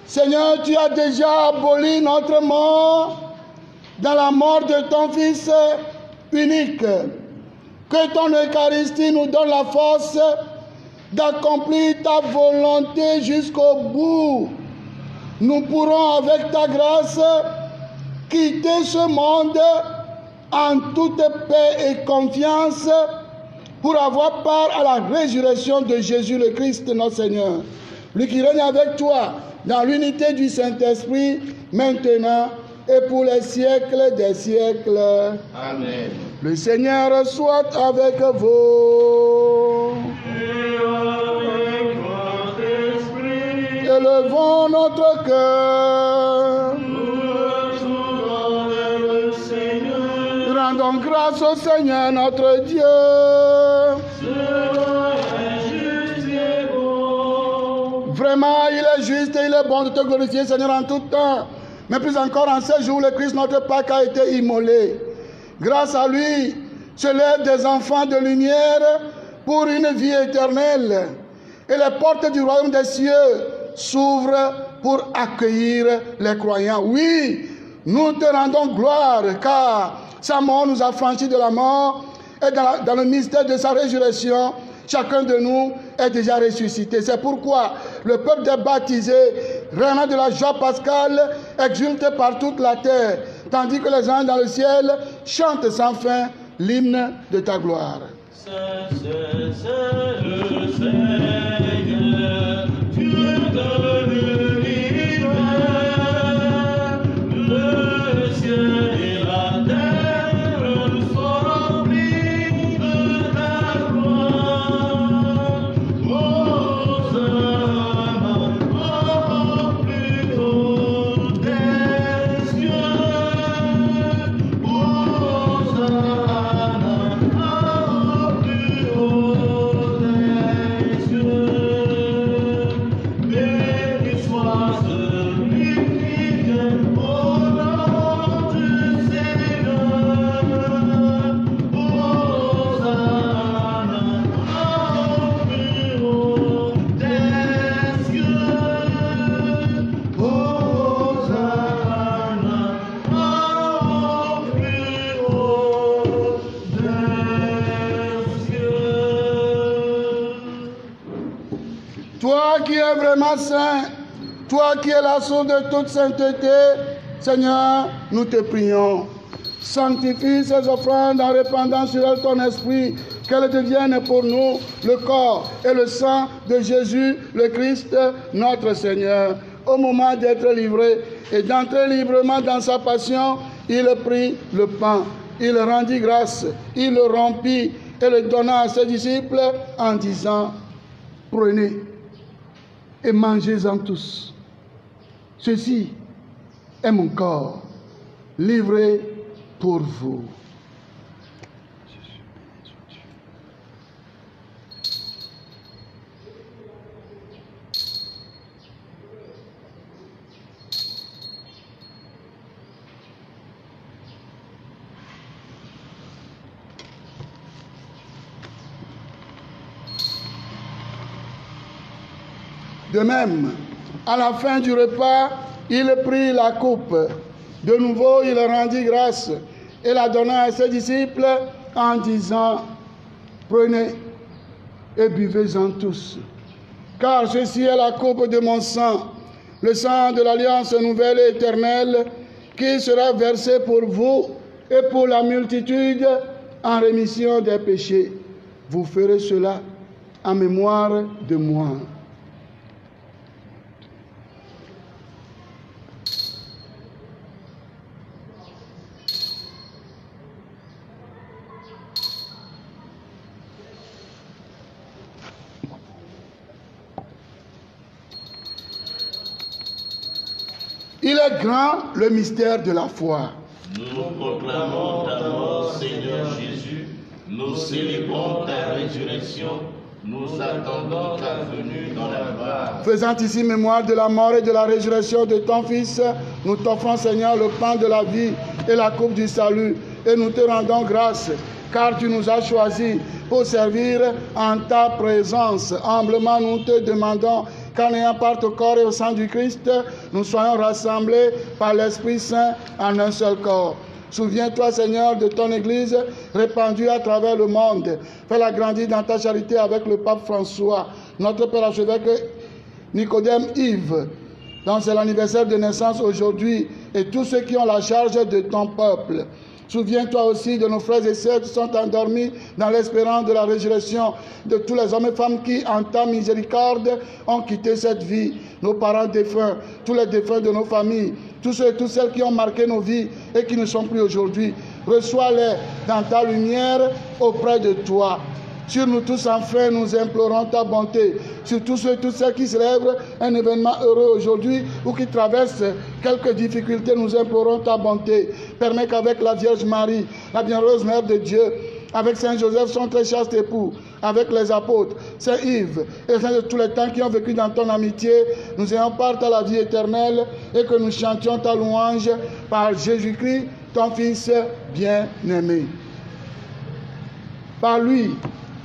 Seigneur, tu as déjà aboli notre mort dans la mort de ton Fils unique. Que ton Eucharistie nous donne la force d'accomplir ta volonté jusqu'au bout. Nous pourrons avec ta grâce quitter ce monde en toute paix et confiance pour avoir part à la résurrection de Jésus le Christ notre Seigneur. Lui qui règne avec toi dans l'unité du Saint-Esprit, maintenant et pour les siècles des siècles. Amen. Le Seigneur soit avec vous. Et avec votre esprit, Élevons notre cœur. nous retournons vers le Seigneur. Rendons grâce au Seigneur notre Dieu. Cela est juste et bon. Vraiment, il est juste et il est bon de te glorifier, Seigneur, en tout temps. Mais plus encore en ce jour, le Christ, notre Pâque, a été immolé. Grâce à lui, se lèvent des enfants de lumière pour une vie éternelle. Et les portes du royaume des cieux s'ouvrent pour accueillir les croyants. Oui, nous te rendons gloire, car sa mort nous a franchis de la mort. Et dans le mystère de sa résurrection, chacun de nous est déjà ressuscité. C'est pourquoi le peuple des baptisés, rayonnant de la joie pascale, exulte par toute la terre, tandis que les anges dans le ciel chantent sans fin l'hymne de ta gloire. C'est le Seigneur, Dieu de l'univers, le ciel et la terre sont remplis de ta gloire. Hosanna au plus haut des cieux, Hosanna au plus haut des cieux. Béni soit celui qui vient au nom du Seigneur. Hosanna au plus haut des cieux. Hosanna au plus haut des cieux. Toi qui es vraiment saint, toi qui es la source de toute sainteté, Seigneur, nous te prions. Sanctifie ces offrandes en répandant sur elles ton esprit, qu'elles deviennent pour nous le corps et le sang de Jésus, le Christ, notre Seigneur. Au moment d'être livré et d'entrer librement dans sa passion, il prit le pain, il rendit grâce, il le rompit et le donna à ses disciples en disant: prenez et mangez-en tous. Ceci est mon corps, livré pour vous. De même, à la fin du repas, il prit la coupe. De nouveau, il rendit grâce et la donna à ses disciples en disant: prenez et buvez-en tous, car ceci est la coupe de mon sang, le sang de l'alliance nouvelle et éternelle, qui sera versé pour vous et pour la multitude en rémission des péchés. Vous ferez cela en mémoire de moi. Il est grand le mystère de la foi. Nous proclamons ta mort, Seigneur Jésus. Nous célébrons ta résurrection. Nous attendons ta venue dans la gloire. Faisant ici mémoire de la mort et de la résurrection de ton Fils, nous t'offrons, Seigneur, le pain de la vie et la coupe du salut. Et nous te rendons grâce, car tu nous as choisis pour servir en ta présence. Humblement, nous te demandons qu'en ayant part au corps et au sang du Christ, nous soyons rassemblés par l'Esprit Saint en un seul corps. Souviens-toi, Seigneur, de ton Église répandue à travers le monde. Fais-la grandir dans ta charité avec le pape François, notre Père archevêque Nicodème Yves, dont c'est l'anniversaire de naissance aujourd'hui, et tous ceux qui ont la charge de ton peuple. Souviens-toi aussi de nos frères et sœurs qui sont endormis dans l'espérance de la résurrection, de tous les hommes et femmes qui, en ta miséricorde, ont quitté cette vie, nos parents défunts, tous les défunts de nos familles, tous ceux et toutes celles qui ont marqué nos vies et qui ne sont plus aujourd'hui. Reçois-les dans ta lumière auprès de toi. Sur nous tous, enfin, nous implorons ta bonté. Sur tous ceux et toutes celles qui célèbrent un événement heureux aujourd'hui ou qui traversent quelques difficultés, nous implorons ta bonté. Permets qu'avec la Vierge Marie, la bienheureuse Mère de Dieu, avec Saint Joseph, son très chaste époux, avec les apôtres, Saint Yves et saints de tous les temps qui ont vécu dans ton amitié, nous ayons part à la vie éternelle et que nous chantions ta louange par Jésus-Christ, ton Fils bien-aimé. Par lui,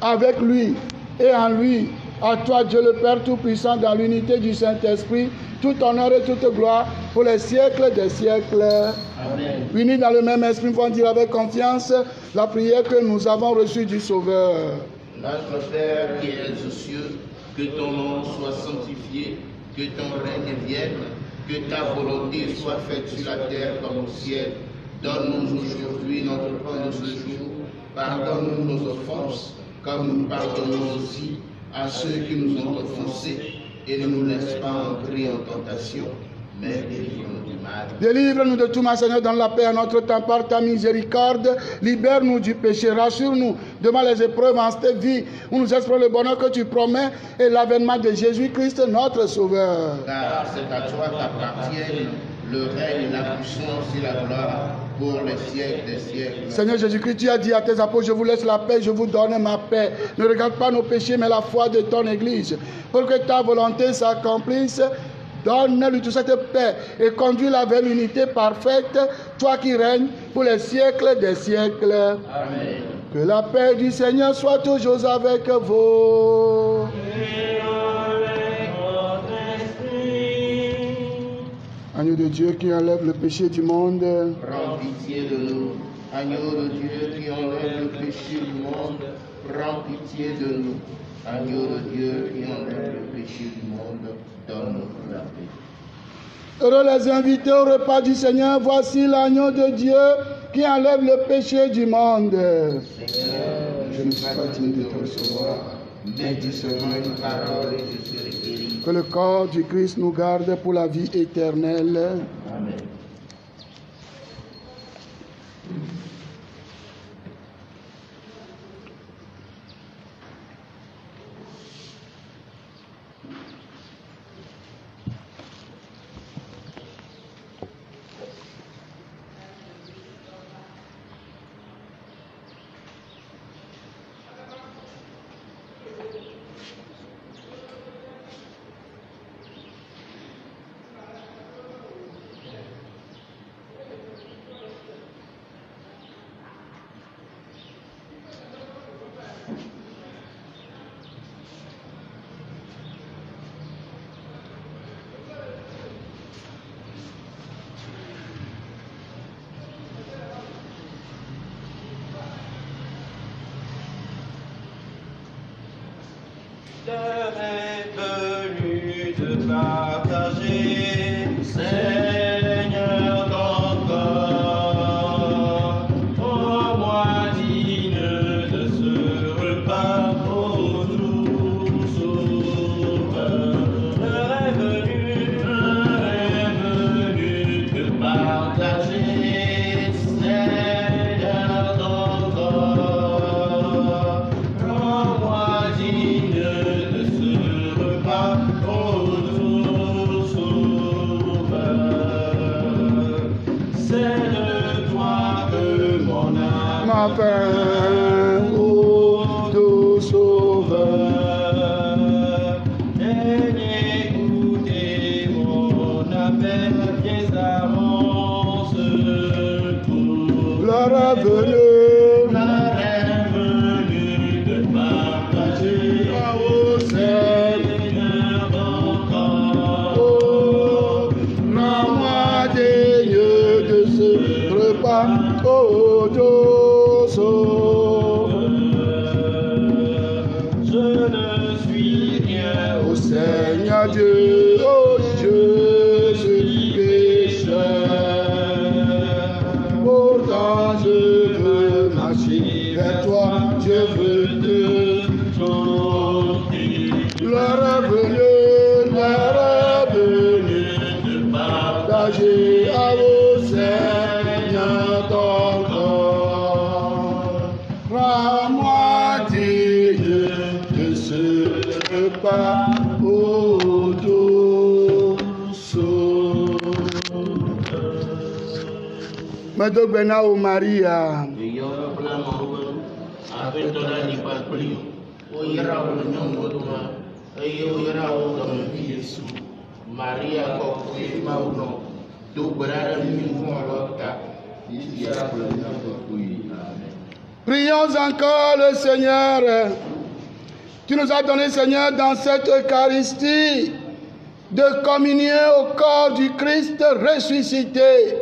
avec lui et en lui, à toi Dieu le Père Tout-Puissant, dans l'unité du Saint-Esprit, tout honneur et toute gloire pour les siècles des siècles. Amen. Unis dans le même esprit, nous pouvons dire avec confiance la prière que nous avons reçue du Sauveur. Notre Père qui es aux cieux, que ton nom soit sanctifié, que ton règne vienne, que ta volonté soit faite sur la terre comme au ciel. Donne-nous aujourd'hui notre pain de ce jour. Pardonne-nous nos offenses, comme nous pardonnons aussi à ceux qui nous ont offensés, et ne nous laisse pas entrer en tentation, mais délivre-nous du mal. Délivre-nous de tout mal, Seigneur, dans la paix à notre temps par ta miséricorde. Libère-nous du péché, rassure-nous devant les épreuves en cette vie où nous espérons le bonheur que tu promets et l'avènement de Jésus-Christ, notre Sauveur. Car c'est à toi qu'appartiennent le règne, la puissance et la gloire pour les siècles des siècles. Seigneur Jésus-Christ, tu as dit à tes apôtres, je vous laisse la paix, je vous donne ma paix. Ne regarde pas nos péchés, mais la foi de ton Église. Pour que ta volonté s'accomplisse, donne-lui toute cette paix et conduis-la vers l'unité parfaite, toi qui règnes pour les siècles des siècles. Amen. Que la paix du Seigneur soit toujours avec vous. Agneau de Dieu qui enlève le péché du monde. Prends pitié de nous. Agneau de Dieu qui enlève le péché du monde. Prends pitié de nous. Agneau de Dieu qui enlève le péché du monde. Donne-nous la paix. Heureux les invités au repas du Seigneur. Voici l'agneau de Dieu qui enlève le péché du monde. Seigneur, je ne suis pas digne de te recevoir, mais dis seulement une parole et je serai guéri. Que le corps du Christ nous garde pour la vie éternelle. Amen. L'heure est venue de partager, Seigneur, ton corps. Oh, moi digne de ce repas, ô doux Sauveur. L'heure est venue de partager, Seigneur, ton corps. Rends-moi digne de ce repas, ô doux Sauveur. C'est de toi que mon âme M'appelle, ô doux Sauveur. Daignez écouter mon appel, viens à mon secours. L'heure est venue. L'heure est oh Dieu, Je ne suis rien oh Seigneur Dieu, oh Dieu, je suis pécheur. Pourtant je veux marcher vers toi, je veux te chanter. L'heure est venue de partager à vos Seigneur ton corps. Rends-moi digne de ce repas, ô douce. Mado Bena ou Maria. Maria kokwe mauno do brara minfoloka. Prions encore le Seigneur. Tu nous as donné, Seigneur, dans cette Eucharistie, de communier au corps du Christ ressuscité.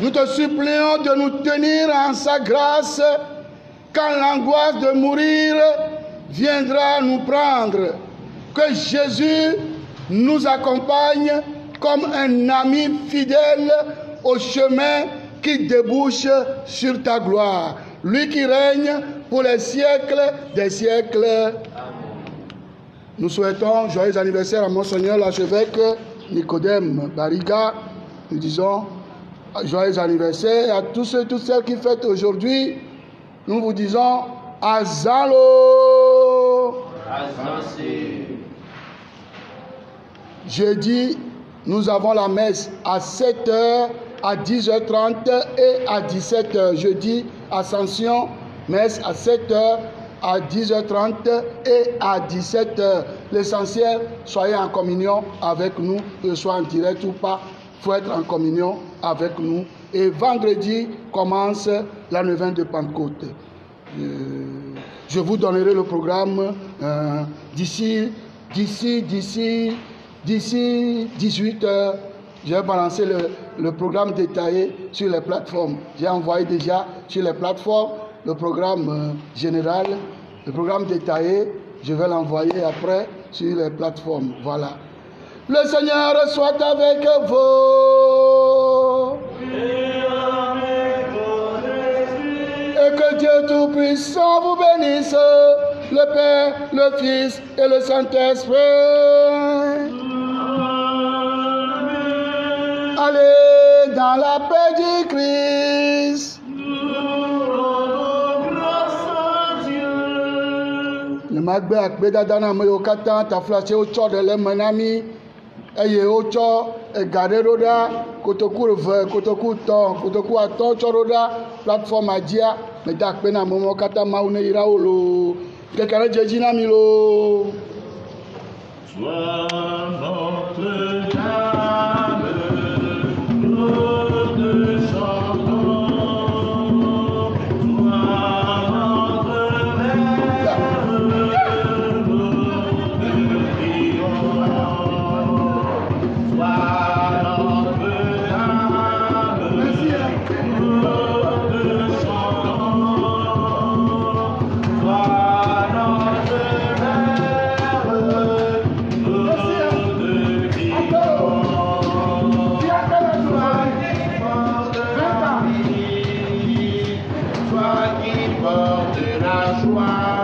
Nous te supplions de nous tenir en sa grâce quand l'angoisse de mourir viendra nous prendre. Que Jésus nous accompagne comme un ami fidèle au chemin qui débouche sur ta gloire. Lui qui règne pour les siècles des siècles. Nous souhaitons joyeux anniversaire à Monseigneur l'archevêque Nicodème Bariga. Nous disons joyeux anniversaire à tous ceux et toutes celles qui fêtent aujourd'hui. Nous vous disons Azalo. Jeudi, nous avons la messe à 7h, à 10h30 et à 17h. Jeudi, Ascension, messe à 7h, à 10h30 et à 17h. L'essentiel, soyez en communion avec nous, que ce soit en direct ou pas, il faut être en communion avec nous. Et vendredi commence la neuvaine de Pentecôte. Je vous donnerai le programme d'ici 18h. Je vais balancer le programme détaillé sur les plateformes. J'ai envoyé déjà sur les plateformes le programme général, le programme détaillé. Je vais l'envoyer après sur les plateformes. Voilà. Le Seigneur soit avec vous. Et que Dieu Tout-Puissant vous bénisse, le Père, le Fils et le Saint-Esprit. Allez dans la paix du Christ. Le magbe akbe dadana me yokata ta flashe ocho de le manami eye ocho egare roda kotoku reve kotoku ton kotoku aton choroda plateforme adia me dakpe na momo kata maune ira olo kekare jeji na mi lo. Sois notre âme, nous te chantons. Sois notre Père, nous te prions. Sois notre âme, nous te chantons. Sois notre Toi qui portes la joie.